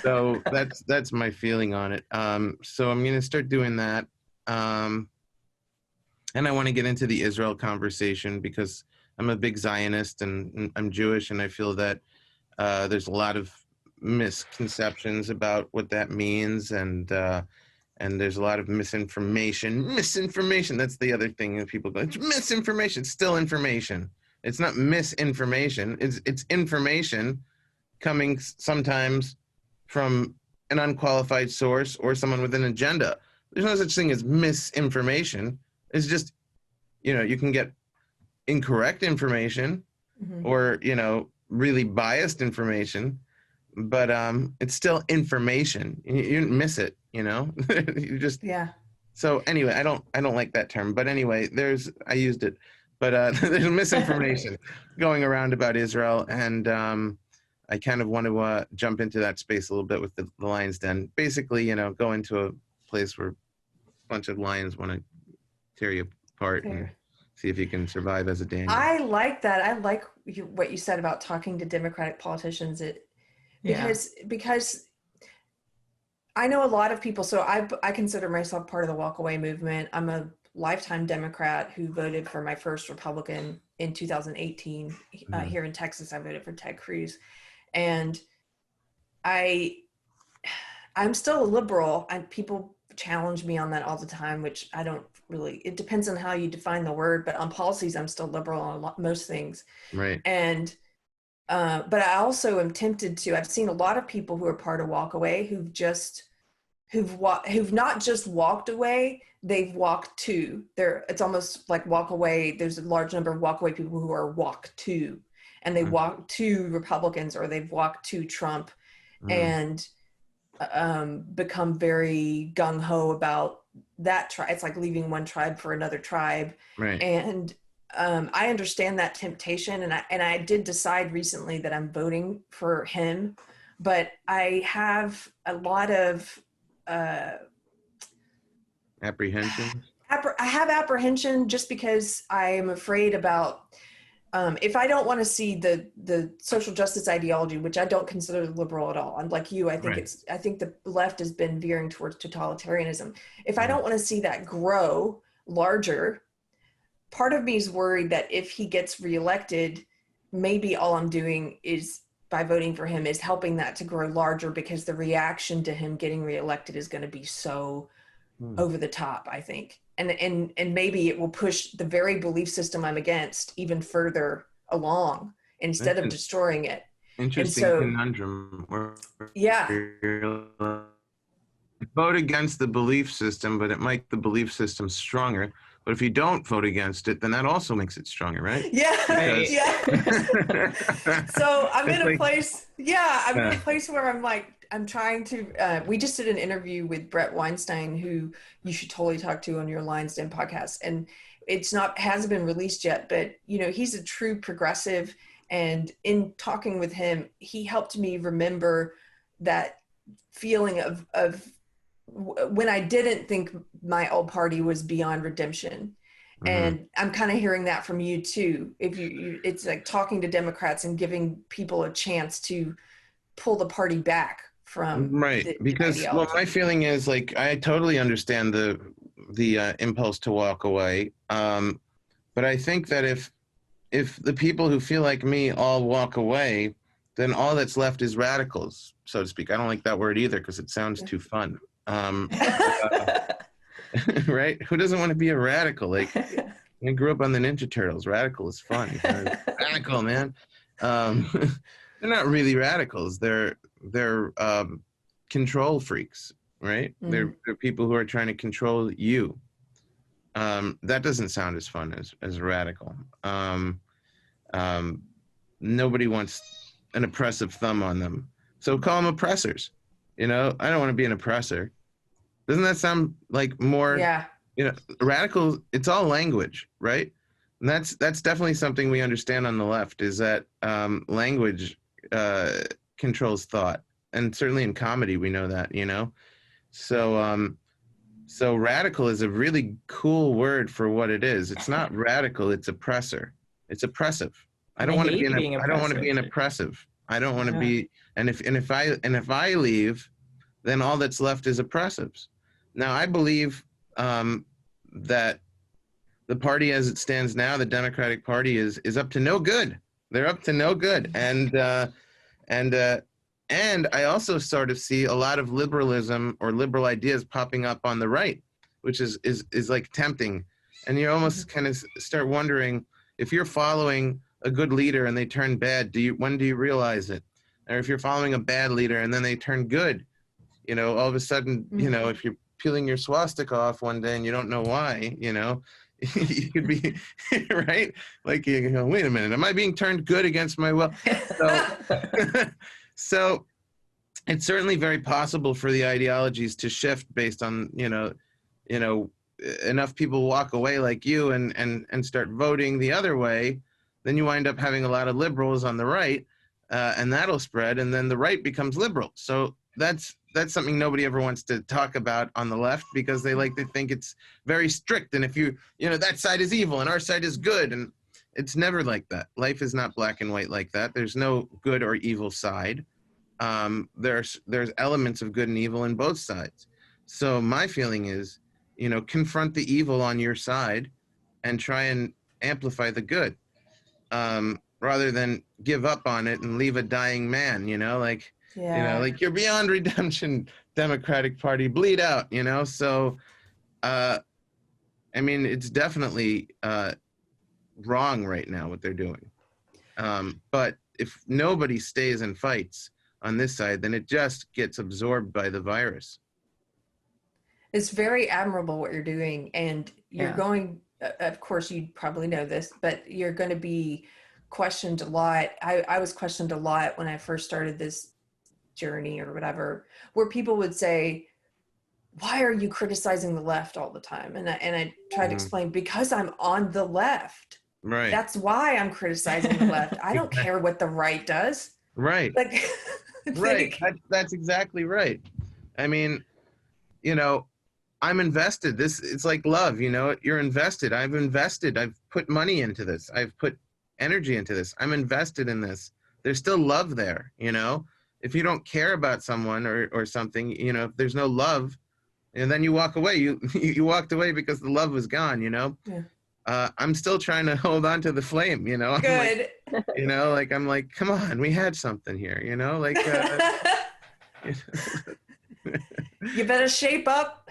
So that's my feeling on it. So I'm going to start doing that. And I want to get into the Israel conversation because I'm a big Zionist and I'm Jewish, and I feel that there's a lot of misconceptions about what that means, and there's a lot of misinformation. Misinformation, that's the other thing that people go, it's misinformation. It's still information. It's not misinformation. It's information coming sometimes from an unqualified source or someone with an agenda. There's no such thing as misinformation. It's just, you can get incorrect information or, really biased information, but it's still information. You didn't miss it, you just. Yeah. So anyway, I don't like that term, but anyway, I used it, but there's misinformation going around about Israel, and I kind of want to jump into that space a little bit with the Lion's Den. Basically, go into a place where a bunch of lions want to tear you apart and see if you can survive as a Daniel. I like that. I like what you said about talking to Democratic politicians. Because I know a lot of people. So I consider myself part of the walk away movement. I'm a lifetime Democrat who voted for my first Republican in 2018 here in Texas. I voted for Ted Cruz, and I'm still a liberal, and people challenge me on that all the time, which I don't really, it depends on how you define the word, but on policies, I'm still liberal on most things. Right. And, but I also am tempted to, I've seen a lot of people who are part of Walk Away who've not just walked away, they've walked to. It's almost like Walk Away. There's a large number of Walk Away people who are walk to, and they walk to Republicans, or they've walked to Trump and become very gung-ho about that tribe. It's like leaving one tribe for another tribe. Right. And I understand that temptation, and I did decide recently that I'm voting for him, but I have a lot of apprehension. I have apprehension just because I am afraid about if I don't want to see the social justice ideology, which I don't consider liberal at all. Unlike you, I think I think the left has been veering towards totalitarianism. If I don't want to see that grow larger, part of me is worried that if he gets reelected, maybe all I'm doing is, by voting for him, is helping that to grow larger, because the reaction to him getting reelected is going to be so over the top, I think. And maybe it will push the very belief system I'm against even further along instead of destroying it. Interesting conundrum. Vote against the belief system, but it makes the belief system stronger. But if you don't vote against it, then that also makes it stronger, right? Yeah. So I'm in a place. Yeah, I'm in a place where I'm like, I'm trying to. We just did an interview with Brett Weinstein, who you should totally talk to on your Lion's Den podcast, and hasn't been released yet. But he's a true progressive, and in talking with him, he helped me remember that feeling of when I didn't think my old party was beyond redemption. And I'm kind of hearing that from you too. If it's like talking to Democrats and giving people a chance to pull the party back from right. the Because ideology. my feeling is like I totally understand the impulse to walk away, but I think that if the people who feel like me all walk away, then all that's left is radicals, so to speak. I don't like that word either because it sounds too fun. Right? Who doesn't want to be a radical? Like, I grew up on the Ninja Turtles. Radical is fun. Radical, man. They're not really radicals. They're control freaks, right? They're people who are trying to control you. That doesn't sound as fun as radical. Nobody wants an oppressive thumb on them. So call them oppressors. I don't want to be an oppressor. Doesn't that sound like more, radical? It's all language, right? And that's definitely something we understand on the left, is that language controls thought. And certainly in comedy, we know that, So radical is a really cool word for what it is. It's not radical, it's oppressor. It's oppressive. I don't want to be an oppressive. I don't want to be, and if I leave, then all that's left is oppressives. Now, I believe that the party as it stands now, the Democratic Party, is up to no good. They're up to no good. And I also sort of see a lot of liberalism or liberal ideas popping up on the right, which is like tempting. And you almost kind of start wondering, if you're following a good leader and they turn bad, when do you realize it? Or if you're following a bad leader and then they turn good, all of a sudden, if you're peeling your swastika off one day and you don't know why, you could be, right? Like, you go, wait a minute, am I being turned good against my will? So it's certainly very possible for the ideologies to shift based on, enough people walk away like you and start voting the other way, then you wind up having a lot of liberals on the right, and that'll spread, and then the right becomes liberal. So that's something nobody ever wants to talk about on the left, because they like to think it's very strict, and if that side is evil and our side is good, and it's never like that. Life is not black and white like that. There's no good or evil side. There's elements of good and evil in both sides. So my feeling is, confront the evil on your side and try and amplify the good, rather than give up on it and leave a dying man, like you're beyond redemption, Democratic Party, bleed out, So, it's definitely wrong right now what they're doing. But if nobody stays and fights on this side, then it just gets absorbed by the virus. It's very admirable what you're doing, and you're going, of course you probably know this, but you're going to be questioned a lot. I was questioned a lot when I first started this journey or whatever, where people would say, why are you criticizing the left all the time? And I tried to explain, because I'm on the left. Right. That's why I'm criticizing the left. I don't care what the right does. Right. Like, right. That's exactly right. I'm invested. It's like love, you're invested. I've invested. I've put money into this. I've put energy into this. I'm invested in this. There's still love there, If you don't care about someone or something, if there's no love, and then you walk away, you walked away because the love was gone, Yeah. I'm still trying to hold on to the flame, I'm Good. Like, I'm like, come on, we had something here, like, you better shape up.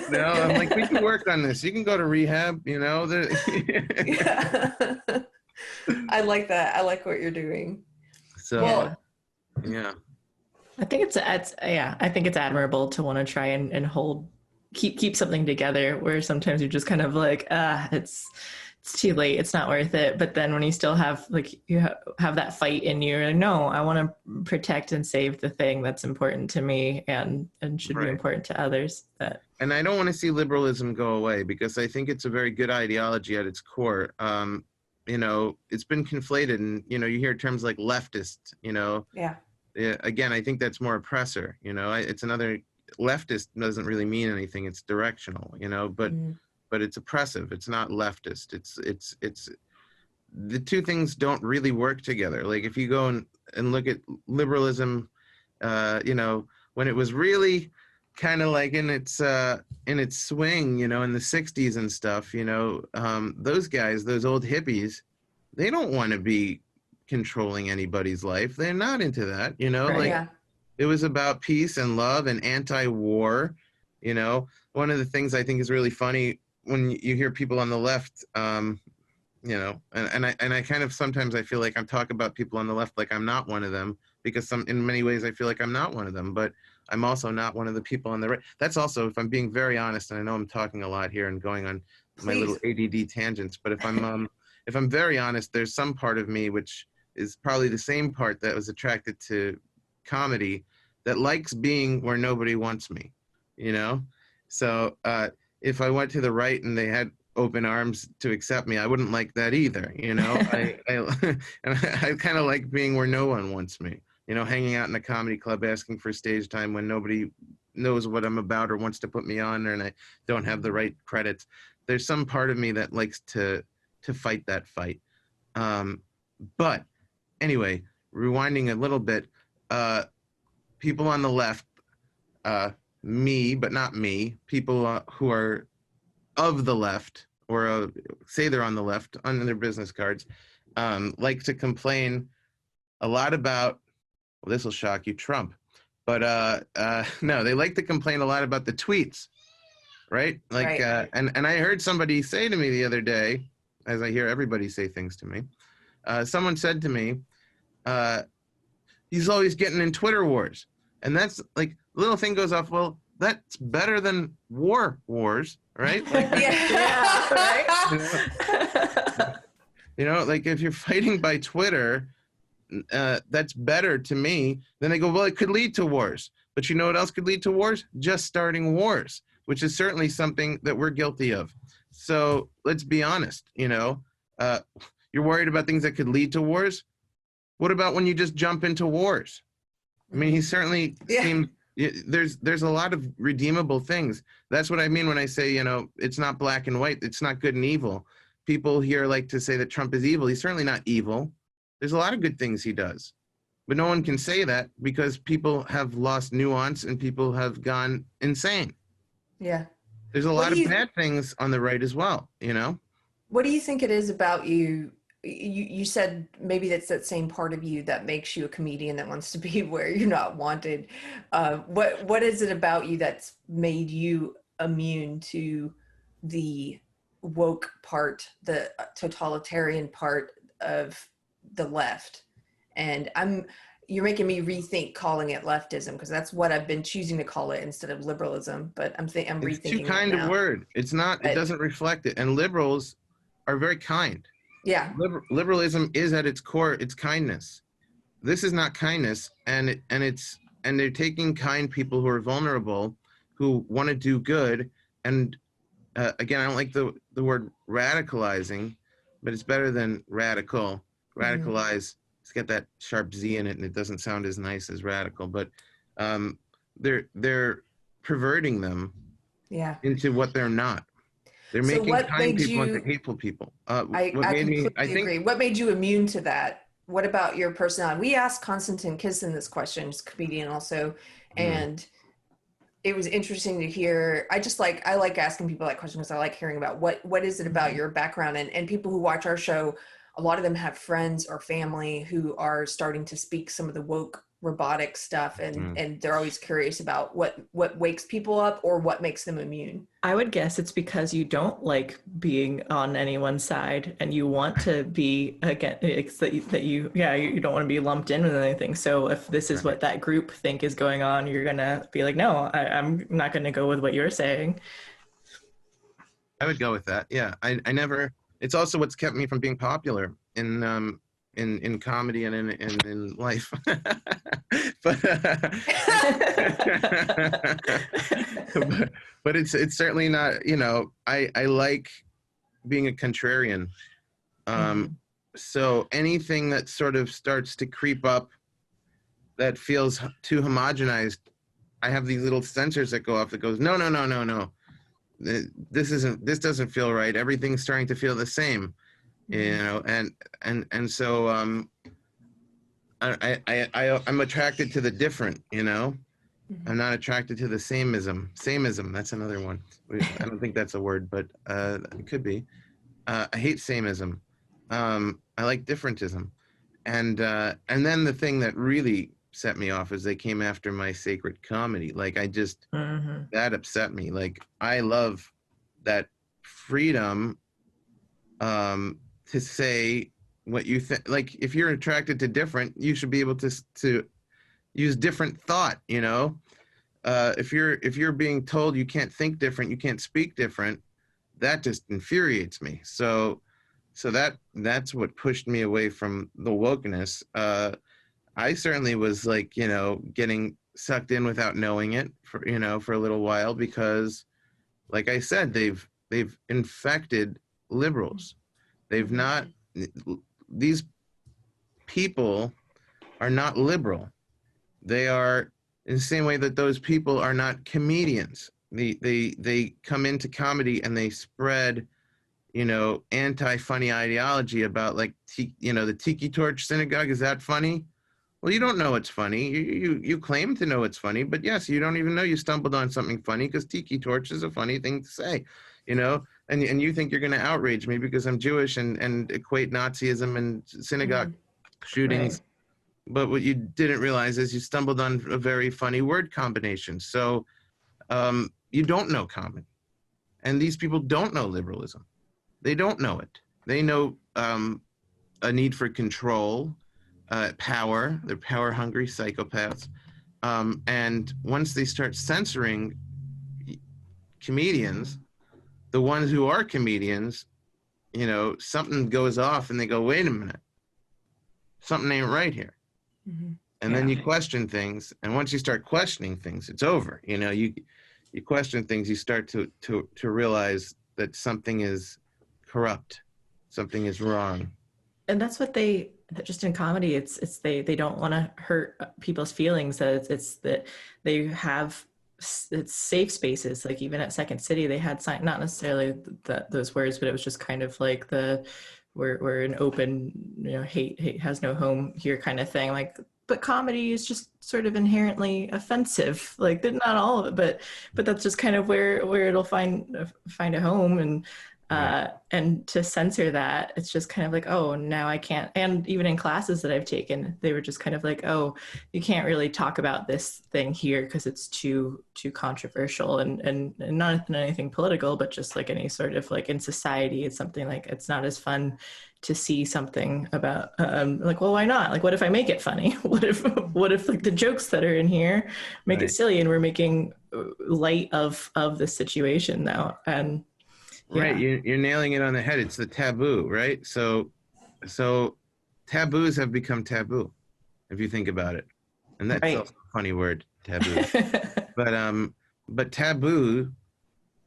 No, I'm like, we can work on this. You can go to rehab, Yeah. I like that. I like what you're doing. So, yeah. I think it's admirable to want to try and keep something together, where sometimes you're just kind of like, it's too late, it's not worth it. But then when you still have have that fight in you, you're like, no, I want to protect and save the thing that's important to me and should be important to others. And I don't want to see liberalism go away, because I think it's a very good ideology at its core. It's been conflated, and you hear terms like leftist, Yeah. Again, I think that's more oppressor, it's another, leftist doesn't really mean anything. It's directional, but it's oppressive. It's not leftist. It's the two things don't really work together. Like, if you go and look at liberalism you know, when it was really kind of like in its swing, you know, in the 60s and stuff, you know, those guys, those old hippies, they don't want to be controlling anybody's life. They're not into that, you know, Right. like Yeah. it was about peace and love and anti-war, you know. One of the things I think is really funny when you hear people on the left, you know, and I kind of sometimes I feel like I'm talking about people on the left like I'm not one of them, because in many ways I feel like I'm not one of them, but I'm also not one of the people on the right. That's also, if I'm being very honest, and I know I'm talking a lot here and going on my little ADD tangents, but if I'm very honest, there's some part of me which is probably the same part that was attracted to comedy, that likes being where nobody wants me, you know. So if I went to the right and they had open arms to accept me, I wouldn't like that either, you know. I kind of like being where no one wants me, you know, hanging out in a comedy club asking for stage time when nobody knows what I'm about or wants to put me on there, and I don't have the right credits. There's some part of me that likes to fight that fight. But anyway, rewinding a little bit, people on the left, me, but not me, people who are of the left, or say they're on the left on their business cards, like to complain a lot about, well, this will shock you, Trump. But no, they like to complain a lot about the tweets, right? Like, Right. and I heard somebody say to me the other day, as I hear everybody say things to me, someone said to me, he's always getting in Twitter wars. And that's like, little thing goes off, well, that's better than wars, right? Like, Yeah. Right. you know, like if you're fighting by Twitter, that's better to me. Then they go, well, it could lead to wars. But you know what else could lead to wars? Just starting wars, which is certainly something that we're guilty of. So let's be honest, you know, you're worried about things that could lead to wars. What about when you just jump into wars? I mean, he certainly seemed, there's a lot of redeemable things. That's what I mean when I say, you know, it's not black and white. It's not good and evil. People here like to say that Trump is evil. He's certainly not evil. There's a lot of good things he does. But no one can say that because people have lost nuance and people have gone insane. Yeah. There's a lot of bad things on the right as well, you know? What do you think it is about you? You said maybe that's that same part of you that makes you a comedian that wants to be where you're not wanted. What is it about you that's made you immune to the woke part, the totalitarian part of the left? And you're making me rethink calling it leftism, because that's what I've been choosing to call it instead of liberalism. But I'm rethinking it's too kind it now. of word. It's not. It doesn't reflect it. And liberals are very kind. Yeah. Liberalism is at its core, it's kindness. This is not kindness, and they're taking kind people who are vulnerable, who want to do good. And again, I don't like the word radicalizing, but it's better than radical. Radicalize, it's got that sharp Z in it, and it doesn't sound as nice as radical. But they're perverting them into what they're not. They're making kind people into hateful people. I completely agree. What made you immune to that? What about your personality? We asked Konstantin Kisin this question, he's a comedian also, and it was interesting to hear. I like asking people that question because I like hearing about what is it about your background, and people who watch our show, a lot of them have friends or family who are starting to speak some of the woke robotic stuff, and they're always curious about what wakes people up or what makes them immune. I would guess it's because you don't like being on anyone's side and you want to be that you don't want to be lumped in with anything. So if this is what that group think is going on, you're gonna be like, no, I'm not gonna go with what you're saying. I would go with that. Yeah, I never. It's also what's kept me from being popular in comedy and in life. but it's certainly not, you know, I like being a contrarian. So anything that sort of starts to creep up that feels too homogenized, I have these little sensors that go off that goes, no. This doesn't feel right. Everything's starting to feel the same. You know, and so I'm attracted to the different, you know. Mm-hmm. I'm not attracted to the sameism. That's another one. I don't think that's a word, but it could be. I hate sameism. I like differentism. And then the thing that really set me off is they came after my sacred comedy. Like I just, that upset me. Like I love that freedom to say what you think. Like if you're attracted to different, you should be able to use different thought, you know. If you're being told you can't think different, you can't speak different, that just infuriates me. So that's what pushed me away from the wokeness. I certainly was like, you know, getting sucked in without knowing it for a little while, because like I said, they've infected liberals. They've not, these people are not liberal. They are, in the same way that those people are not comedians. They come into comedy and they spread, you know, anti-funny ideology about like, you know, the Tiki Torch synagogue. Is that funny? Well, you don't know it's funny. You claim to know it's funny, but yes, you don't even know you stumbled on something funny because Tiki Torch is a funny thing to say, you know, and you think you're going to outrage me because I'm Jewish and equate Nazism and synagogue shootings. Right. But what you didn't realize is you stumbled on a very funny word combination. So you don't know comedy. And these people don't know liberalism. They don't know it. They know a need for control, power. They're power-hungry psychopaths. And once they start censoring comedians, the ones who are comedians, you know, something goes off and they go, wait a minute, something ain't right here. And then you question things. And once you start questioning things, it's over. You know, you question things, you start to realize that something is corrupt, something is wrong. And that's what they, just in comedy, it's they don't want to hurt people's feelings. That it's that they have, it's safe spaces. Like even at Second City, they had not necessarily those words, but it was just kind of like we're an open, you know, hate has no home here kind of thing. Like, but comedy is just sort of inherently offensive. Like not all of it, but that's just kind of where it'll find a home. And to censor that, it's just kind of like, oh, now I can't. And even in classes that I've taken, they were just kind of like, oh, you can't really talk about this thing here because it's too controversial and not anything political, but just like any sort of like in society, it's something like it's not as fun to see something about like, well, why not? Like, what if I make it funny? What if like the jokes that are in here make it silly and we're making light of the situation now? And right, you're nailing it on the head. It's the taboo, right? So taboos have become taboo, if you think about it, and that's also a funny word, taboo. But taboo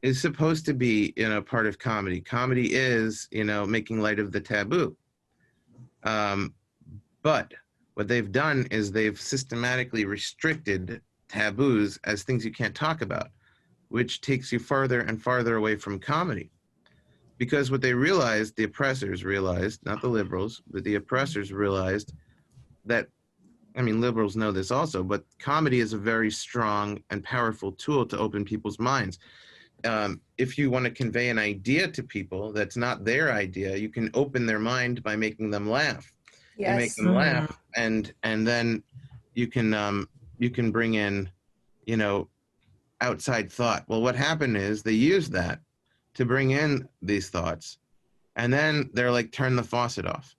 is supposed to be, you know, part of comedy. Comedy is, you know, making light of the taboo. But what they've done is they've systematically restricted taboos as things you can't talk about, which takes you farther and farther away from comedy. Because what they realized, the oppressors realized, not the liberals, but the oppressors realized that, I mean, liberals know this also, but comedy is a very strong and powerful tool to open people's minds. If you want to convey an idea to people that's not their idea, you can open their mind by making them laugh. Yes. You make them laugh, and then you can bring in, you know, outside thought. Well, what happened is they used that to bring in these thoughts, and then they're like, turn the faucet off,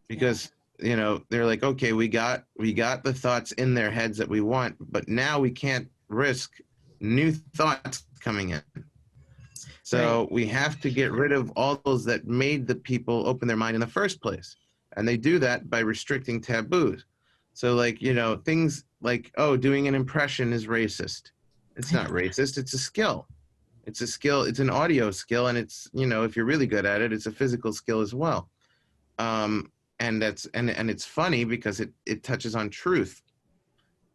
because you know, they're like, okay, we got the thoughts in their heads that we want, but now we can't risk new thoughts coming in. So we have to get rid of all those that made the people open their mind in the first place. And they do that by restricting taboos. So like, you know, things like, oh, doing an impression is racist. It's not racist, it's a skill. It's a skill, it's an audio skill, and it's, you know, if you're really good at it, it's a physical skill as well. And that's and it's funny because it touches on truth.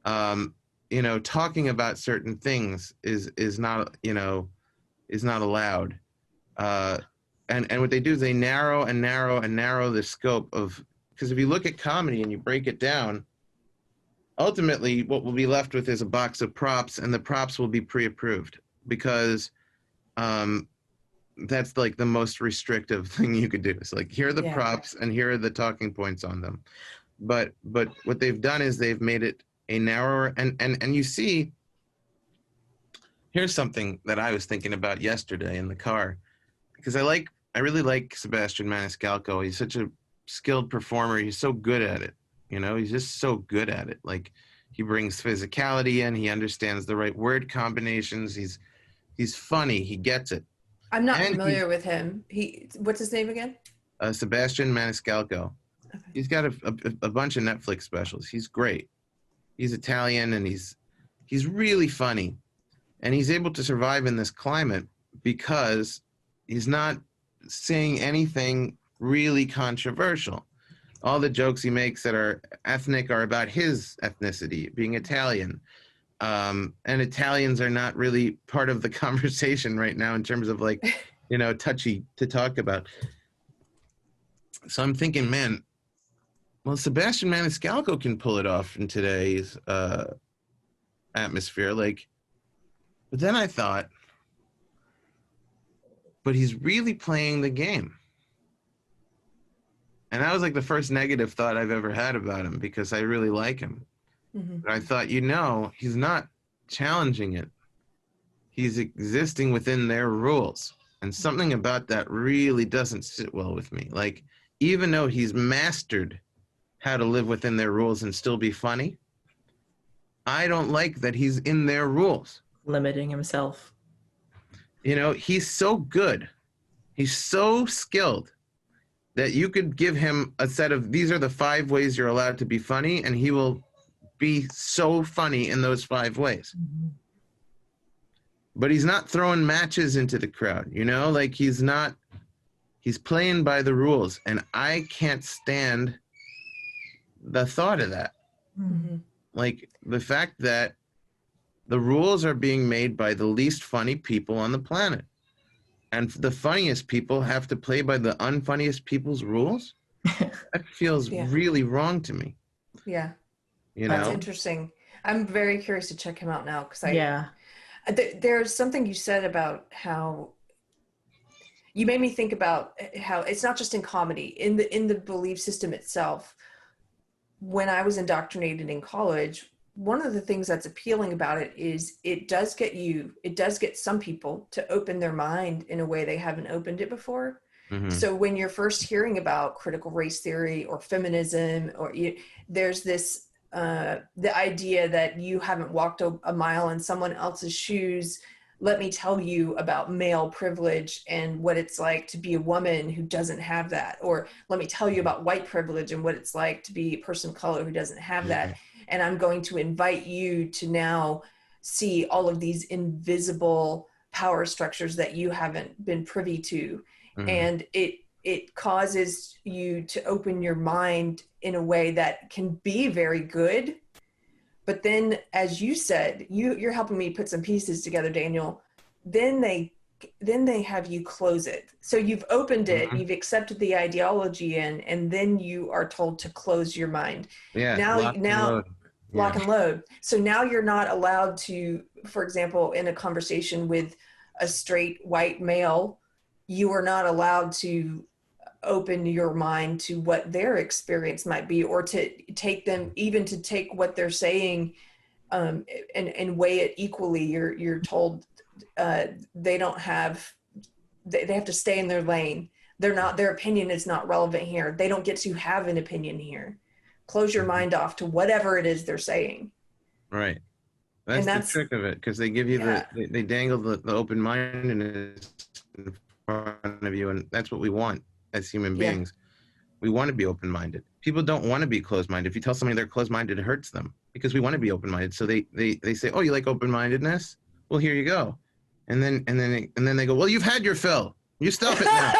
You know, talking about certain things is not, you know, is not allowed. And what they do is they narrow and narrow and narrow the scope of because if you look at comedy and you break it down, ultimately what we'll be left with is a box of props, and the props will be pre-approved because that's like the most restrictive thing you could do. It's like, here are the props and here are the talking points on them. But what they've done is they've made it a narrower, and you see, here's something that I was thinking about yesterday in the car, because I really like Sebastian Maniscalco. He's such a skilled performer. He's so good at it. You know, he's just so good at it. Like, he brings physicality in. He understands the right word combinations. He's funny. He gets it. I'm not familiar with him. What's his name again? Sebastian Maniscalco. Okay. He's got a bunch of Netflix specials. He's great. He's Italian, and he's really funny. And he's able to survive in this climate because he's not saying anything really controversial. All the jokes he makes that are ethnic are about his ethnicity, being Italian. And Italians are not really part of the conversation right now in terms of, like, you know, touchy to talk about. So I'm thinking, man, well, Sebastian Maniscalco can pull it off in today's atmosphere. Like, but then I thought, but he's really playing the game. And that was like the first negative thought I've ever had about him, because I really like him. Mm-hmm. But I thought, you know, he's not challenging it. He's existing within their rules. And something about that really doesn't sit well with me. Like, even though he's mastered how to live within their rules and still be funny, I don't like that he's in their rules. Limiting himself. You know, he's so good. He's so skilled that you could give him a set of, these are the 5 ways you're allowed to be funny, and he will be so funny in those 5 ways. Mm-hmm. But he's not throwing matches into the crowd, you know? Like, he's playing by the rules, and I can't stand the thought of that. Mm-hmm. Like, the fact that the rules are being made by the least funny people on the planet. And the funniest people have to play by the unfunniest people's rules? That feels really wrong to me. Yeah. You know? That's interesting. I'm very curious to check him out now, because there's something you said about how you made me think about how it's not just in comedy, in the belief system itself. When I was indoctrinated in college, one of the things that's appealing about it is it does get some people to open their mind in a way they haven't opened it before. Mm-hmm. So when you're first hearing about critical race theory or feminism, there's this, the idea that you haven't walked a mile in someone else's shoes. Let me tell you about male privilege and what it's like to be a woman who doesn't have that. Or let me tell you about white privilege and what it's like to be a person of color who doesn't have that. And I'm going to invite you to now see all of these invisible power structures that you haven't been privy to. Mm-hmm. And it causes you to open your mind in a way that can be very good. But then, as you said, you're helping me put some pieces together, Daniel. Then they have you close it. So you've opened it, mm-hmm. you've accepted the ideology and then you are told to close your mind. Yeah. Lock and load. So now you're not allowed to, for example, in a conversation with a straight white male, you are not allowed to open your mind to what their experience might be, or to take what they're saying and weigh it equally. You're told they have to stay in their lane. Their opinion is not relevant here. They don't get to have an opinion here. Close your mind off to whatever it is they're saying. Right. That's the trick of it, because they give you they dangle the open mindedness in front of you, and that's what we want as human beings. We want to be open-minded. People don't want to be closed-minded. If you tell somebody they're closed-minded, it hurts them, because we want to be open-minded. So they say, "Oh, you like open-mindedness? Well, here you go." And then they go, "Well, you've had your fill. You stop it now."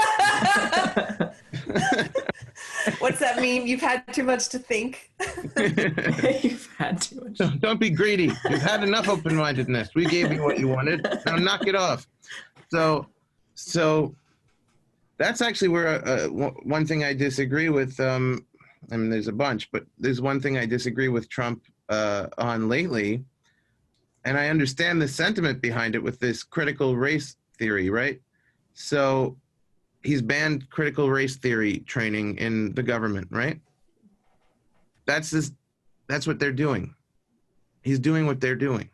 What's that mean? You've had too much to think. You've had too much. Don't be greedy. You've had enough open-mindedness. We gave you what you wanted. Now knock it off. So that's actually where one thing I disagree with I mean, there's a bunch, but there's one thing I disagree with Trump on lately, and I understand the sentiment behind it with this critical race theory, right? So he's banned critical race theory training in the government, right? That's what they're doing. He's doing what they're doing.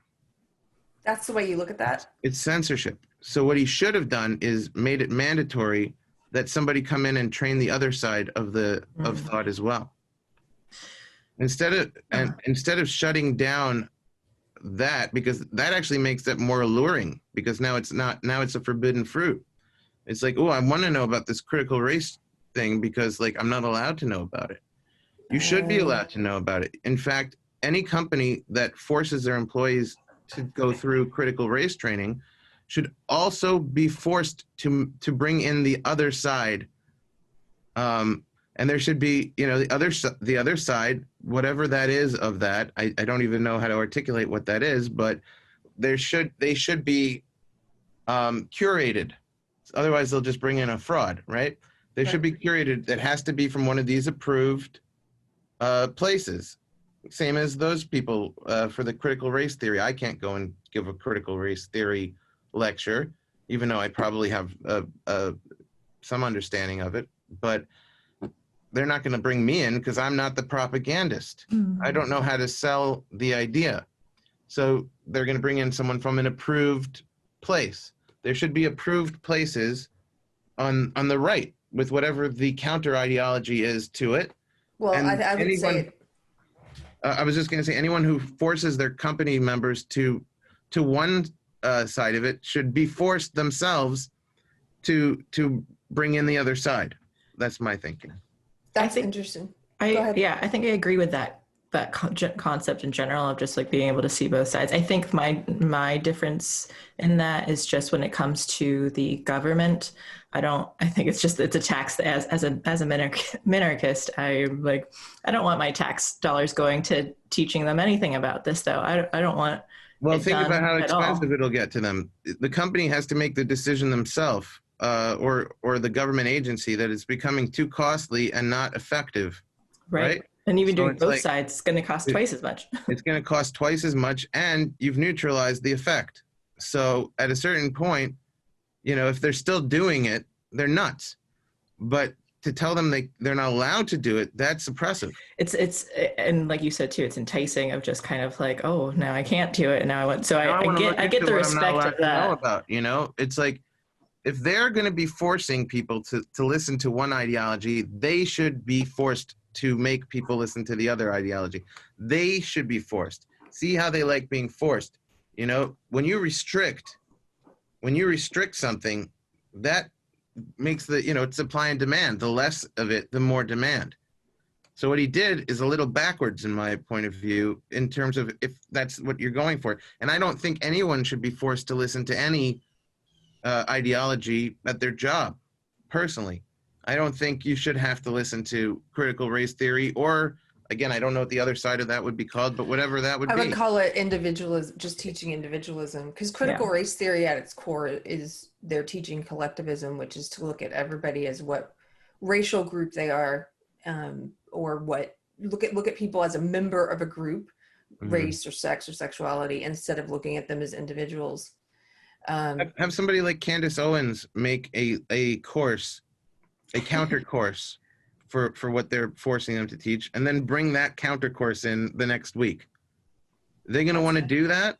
That's the way you look at that? It's censorship. So what he should have done is made it mandatory that somebody come in and train the other side of thought as well. Instead of shutting down that, because that actually makes it more alluring, because now it's a forbidden fruit. It's like, oh, I want to know about this critical race thing because like I'm not allowed to know about it. You should be allowed to know about it. In fact, any company that forces their employees to go through critical race training should also be forced to bring in the other side. And there should be, the other side, whatever that is of that. I don't even know how to articulate what that is, but they should be curated. Otherwise, they'll just bring in a fraud, right? They should be curated. That has to be from one of these approved places. Same as those people for the critical race theory. I can't go and give a critical race theory lecture, even though I probably have some understanding of it. But they're not going to bring me in because I'm not the propagandist. I don't know how to sell the idea. So they're going to bring in someone from an approved place. There should be approved places on the right with whatever the counter ideology is to it. Well, I would say... I was just going to say, anyone who forces their company members to one side of it should be forced themselves to bring in the other side. That's my thinking. That's interesting. Go ahead. Yeah, I think I agree with that concept in general of just like being able to see both sides. I think my difference in that is just when it comes to the government. I think it's a tax as a minarchist. I don't want my tax dollars going to teaching them anything about this though. I don't want. Well, think about how expensive it'll get to them. The company has to make the decision themselves, or the government agency, that it's becoming too costly and not effective. Right? And even doing both sides, it's going to cost twice as much. It's going to cost twice as much, and you've neutralized the effect. So at a certain point, if they're still doing it, they're nuts. But to tell them they're not allowed to do it, that's oppressive. It's and like you said too, it's enticing of just kind of like, oh, now I can't do it, and now I want. So I get the respect of that. It's like, if they're going to be forcing people to listen to one ideology, they should be forced to make people listen to the other ideology. They should be forced. See how they like being forced. When you restrict something, that makes it's supply and demand. The less of it, the more demand. So what he did is a little backwards in my point of view, in terms of if that's what you're going for. And I don't think anyone should be forced to listen to any ideology at their job, personally. I don't think you should have to listen to critical race theory, or, again, I don't know what the other side of that would be called, but whatever that would be. I would call it individualism, just teaching individualism, because critical race theory at its core is they're teaching collectivism, which is to look at everybody as what racial group they are, or what look at people as a member of a group, race or sex or sexuality, instead of looking at them as individuals. Have somebody like Candace Owens make a course, a counter course for what they're forcing them to teach, and then bring that counter course in the next week. Are they going to want to do that?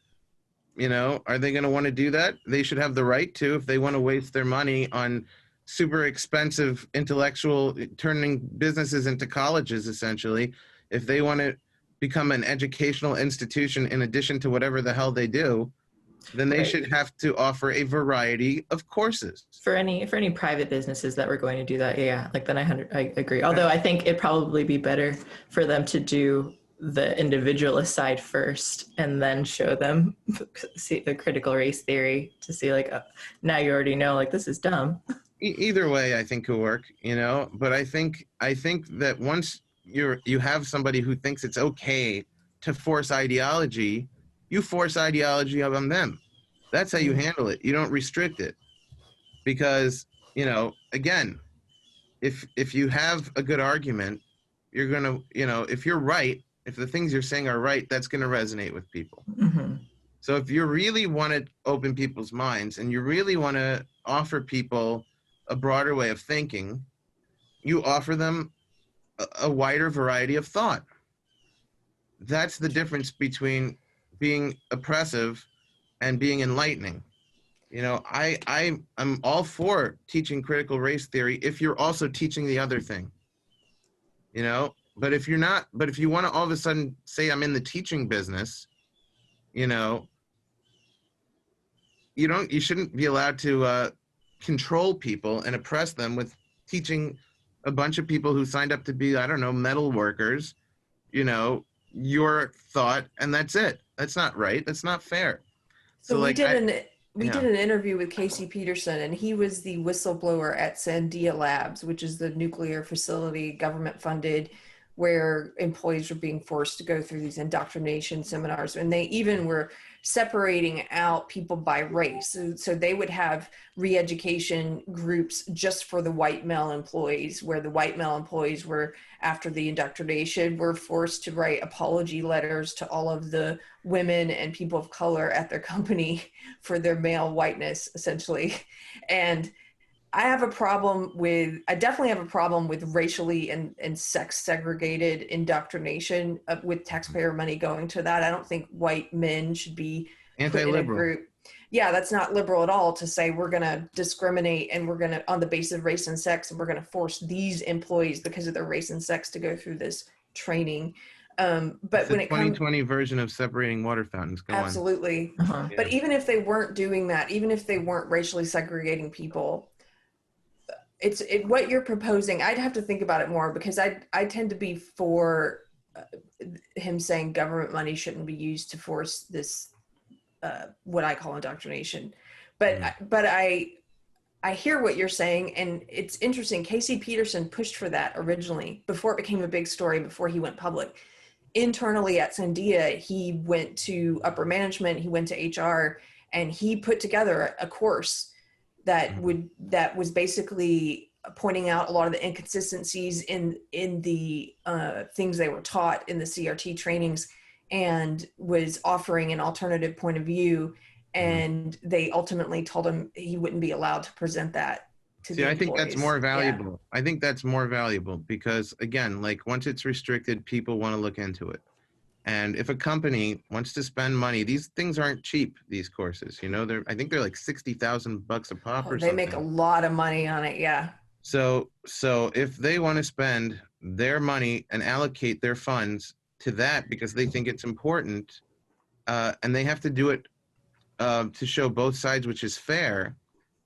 Are they going to want to do that? They should have the right to, if they want to waste their money on super expensive intellectual, turning businesses into colleges, essentially. If they want to become an educational institution in addition to whatever the hell they do, then they should have to offer a variety of courses. For any private businesses that were going to do that, then I agree. Although I think it'd probably be better for them to do the individualist side first and then show them see the critical race theory to see now you already know this is dumb. Either way, I think could work, but I think that once you have somebody who thinks it's okay to force ideology, you force ideology on them. That's how you handle it. You don't restrict it, because again, if you have a good argument, you're going to, if you're right, if the things you're saying are right, that's going to resonate with people. Mm-hmm. So if you really want to open people's minds and you really want to offer people a broader way of thinking, you offer them a wider variety of thought. That's the difference between being oppressive and being enlightening. I'm all for teaching critical race theory if you're also teaching the other thing. But if you're not, but if you want to all of a sudden say I'm in the teaching business, you shouldn't be allowed to control people and oppress them with teaching a bunch of people who signed up to be, I don't know, metal workers, your thought, and that's it. That's not right. That's not fair. So we did an interview with Casey Peterson, and he was the whistleblower at Sandia Labs, which is the nuclear facility, government funded, where employees were being forced to go through these indoctrination seminars. And they even were separating out people by race. So they would have re-education groups just for the white male employees, where the white male employees were, after the indoctrination, were forced to write apology letters to all of the women and people of color at their company for their male whiteness, essentially. And I definitely have a problem with racially and sex segregated indoctrination with taxpayer money going to that. I don't think white men should be put in a group. Yeah, that's not liberal at all to say we're going to discriminate and we're going to, on the basis of race and sex, and we're going to force these employees because of their race and sex to go through this training. But it's when the it 2020 version of separating water fountains. Go absolutely. on. Uh-huh. But even if they weren't doing that, even if they weren't racially segregating people, what you're proposing, I'd have to think about it more, because I tend to be for him saying government money shouldn't be used to force this what I call indoctrination. But I hear what you're saying, and it's interesting. Casey Peterson pushed for that originally before it became a big story, before he went public. Internally at Sandia, he went to upper management, he went to HR, and he put together a course that was basically pointing out a lot of the inconsistencies in the things they were taught in the CRT trainings, and was offering an alternative point of view. And they ultimately told him he wouldn't be allowed to present that to the employees. I think that's more valuable. Yeah. I think that's more valuable because, again, like once it's restricted, people want to look into it. And if a company wants to spend money, these things aren't cheap, these courses, I think they're like $60,000 a pop or something. They make a lot of money on it. Yeah. So if they want to spend their money and allocate their funds to that because they think it's important, and they have to do it to show both sides, which is fair,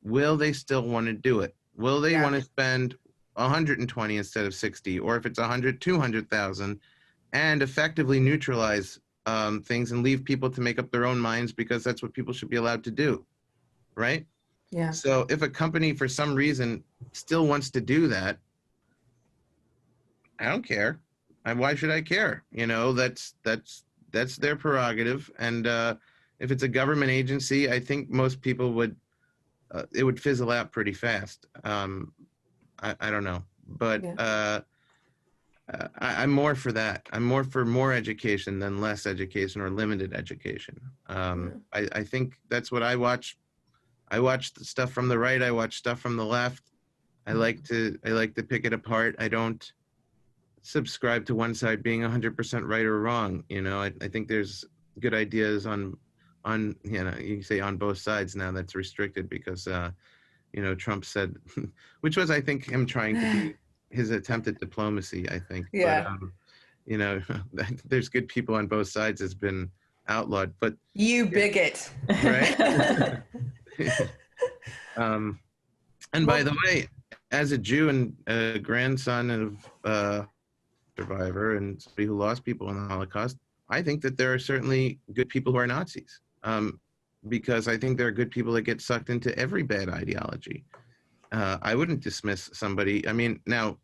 will they still want to do it? Will they want to spend 120 instead of 60, or if it's 100, 200,000, and effectively neutralize things and leave people to make up their own minds, because that's what people should be allowed to do, right? Yeah. So if a company for some reason still wants to do that, I don't care. Why should I care? That's their prerogative. And if it's a government agency, I think most people would it would fizzle out pretty fast. I don't know, but I'm more for that. I'm more for more education than less education or limited education. I think that's what I watch. I watch the stuff from the right. I watch stuff from the left. I like to pick it apart. I don't subscribe to one side being 100% right or wrong. I think there's good ideas on you can say on both sides now. That's restricted because Trump said, which was, I think, him trying to be his attempt at diplomacy, I think. Yeah. But there's good people on both sides has been outlawed. But you bigot. Right. And by the way, as a Jew and a grandson of a survivor and somebody who lost people in the Holocaust, I think that there are certainly good people who are Nazis, because I think there are good people that get sucked into every bad ideology. I wouldn't dismiss somebody. I mean, now,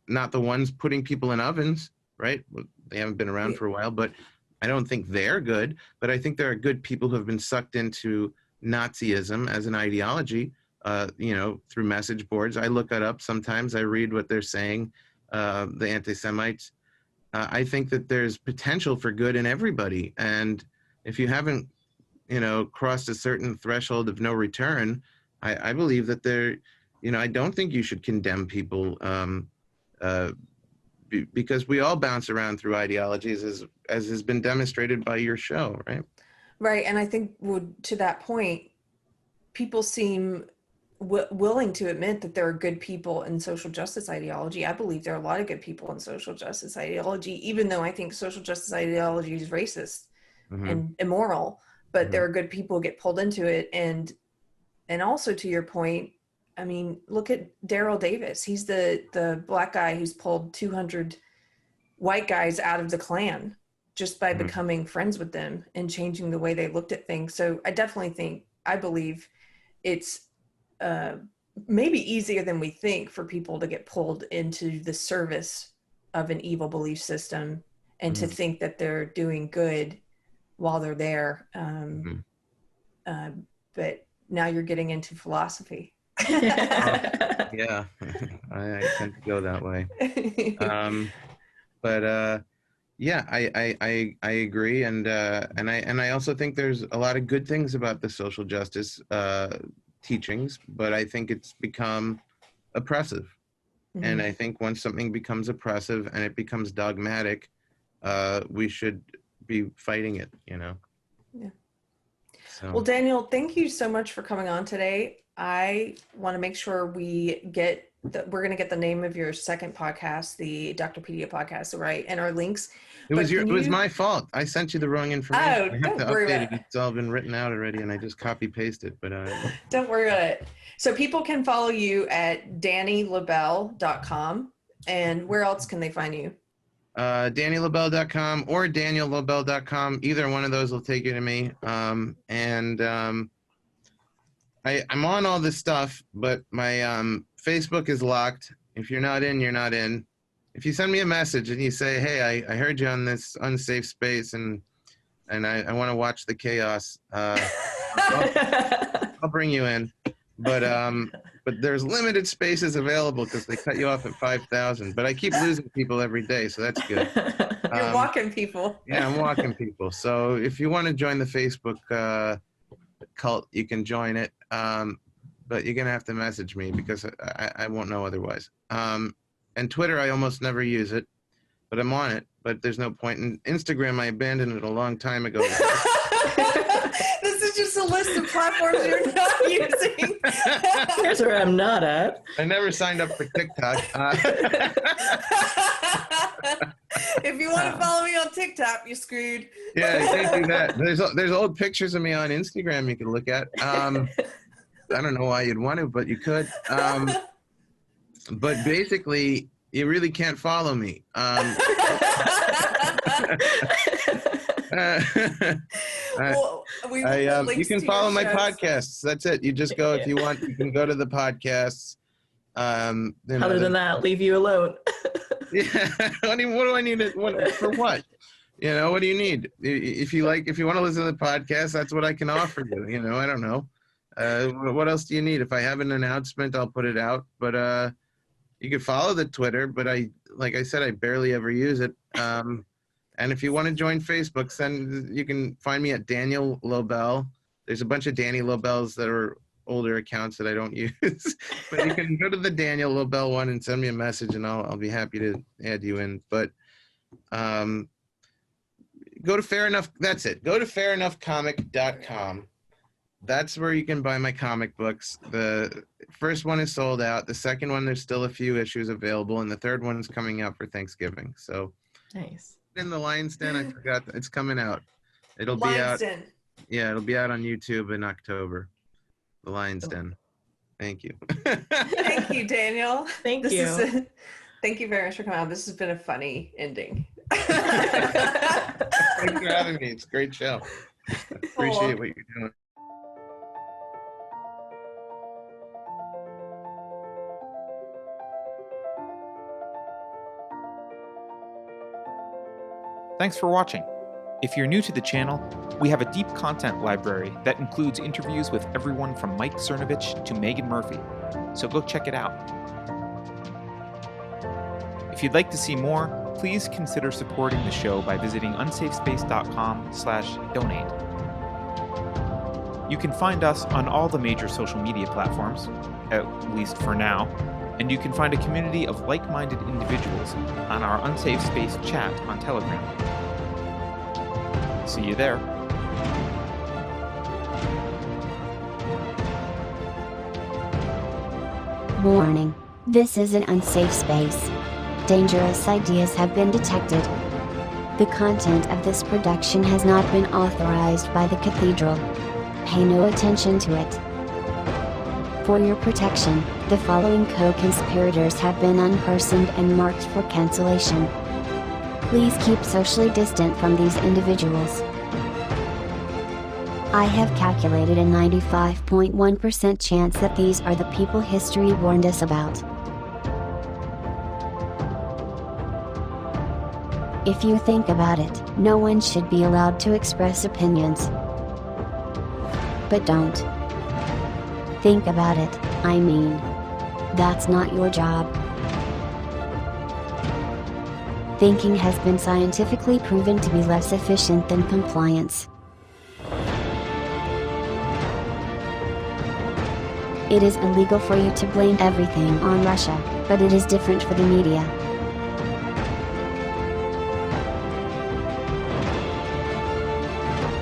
not the ones putting people in ovens, right? They haven't been around for a while, but I don't think they're good. But I think there are good people who have been sucked into Nazism as an ideology, through message boards. I look it up sometimes. I read what they're saying. the anti-Semites. I think that there's potential for good in everybody. And if you haven't, crossed a certain threshold of no return, I believe that I don't think you should condemn people because we all bounce around through ideologies as has been demonstrated by your show, right? Right. And I think to that point, people seem willing to admit that there are good people in social justice ideology. I believe there are a lot of good people in social justice ideology, even though I think social justice ideology is racist and immoral, but there are good people who get pulled into it. And also to your point, I mean, look at Daryl Davis. He's the black guy who's pulled 200 white guys out of the Klan just by becoming friends with them and changing the way they looked at things. So I believe it's maybe easier than we think for people to get pulled into the service of an evil belief system and to think that they're doing good while they're there. But now you're getting into philosophy. Yeah, I tend to go that way. Yeah, I agree, and I also think there's a lot of good things about the social justice teachings, but I think it's become oppressive. And I think once something becomes oppressive and it becomes dogmatic, we should be fighting it, Yeah. So. Well, Daniel, thank you so much for coming on today. I want to make sure we're going to get the name of your second podcast, the Doctorpedia Podcast, right? And our links. It was my fault. I sent you the wrong information. Oh, I have don't to worry update about it. It's all been written out already, and I just copy pasted. But don't worry about it. So people can follow you at DannyLobell.com. And where else can they find you? DannyLobell.com or DanielLobell.com. Either one of those will take you to me. I'm on all this stuff, but my Facebook is locked. If you're not in, you're not in. If you send me a message and you say, hey, I heard you on this unsafe space and I want to watch the chaos, I'll bring you in. But there's limited spaces available because they cut you off at 5,000. But I keep losing people every day, so that's good. You're walking people. Yeah, I'm walking people. So if you want to join the Facebook cult, you can join it. But you're going to have to message me because I won't know otherwise. And Twitter, I almost never use it, but I'm on it. But there's no point. In Instagram, I abandoned it a long time ago. This is just a list of platforms you're not using. Here's where I'm not at. I never signed up for TikTok. If you want to follow me on TikTok, you're screwed. Yeah, you can't do that. There's old pictures of me on Instagram you can look at. I don't know why you'd want to, but you could. But basically, you really can't follow me. You can follow my podcasts. That's it. You just go if you want. You can go to the podcasts. Other than that, leave you alone. Yeah. What do I need? For what? What do you need? If you want to listen to the podcast, that's what I can offer you. I don't know. What else do you need? If I have an announcement, I'll put it out. But you can follow the Twitter. But like I said, I barely ever use it. And if you want to join Facebook, you can find me at Daniel Lobell. There's a bunch of Danny Lobells that are older accounts that I don't use. But you can go to the Daniel Lobell one and send me a message, and I'll be happy to add you in. But go to Fair Enough. That's it. Go to fairenoughcomic.com. That's where you can buy my comic books. The first one is sold out. The second one, there's still a few issues available, and the third one is coming out for Thanksgiving. So nice. In the Lion's Den, I forgot it's coming out. It'll be out. Yeah, it'll be out on YouTube in October. The Lion's Den. Thank you. Thank you, Daniel. Thank you. Thank you very much for coming out. This has been a funny ending. Thanks for having me. It's a great show. Appreciate what you're doing. Thanks for watching. If you're new to the channel, we have a deep content library that includes interviews with everyone from Mike Cernovich to Megan Murphy, so go check it out. If you'd like to see more, please consider supporting the show by visiting unsafespace.com/donate. You can find us on all the major social media platforms, at least for now, and you can find a community of like-minded individuals on our Unsafe Space chat on Telegram. See you there. Warning. This is an unsafe space. Dangerous ideas have been detected. The content of this production has not been authorized by the Cathedral. Pay no attention to it. For your protection, the following co-conspirators have been unpersoned and marked for cancellation. Please keep socially distant from these individuals. I have calculated a 95.1% chance that these are the people history warned us about. If you think about it, no one should be allowed to express opinions. But don't. Think about it, I mean. That's not your job. Thinking has been scientifically proven to be less efficient than compliance. It is illegal for you to blame everything on Russia, but it is different for the media.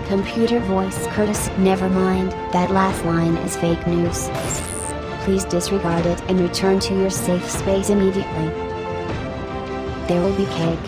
Computer voice courtesy. Never mind, that last line is fake news. Please disregard it and return to your safe space immediately. There will be cake.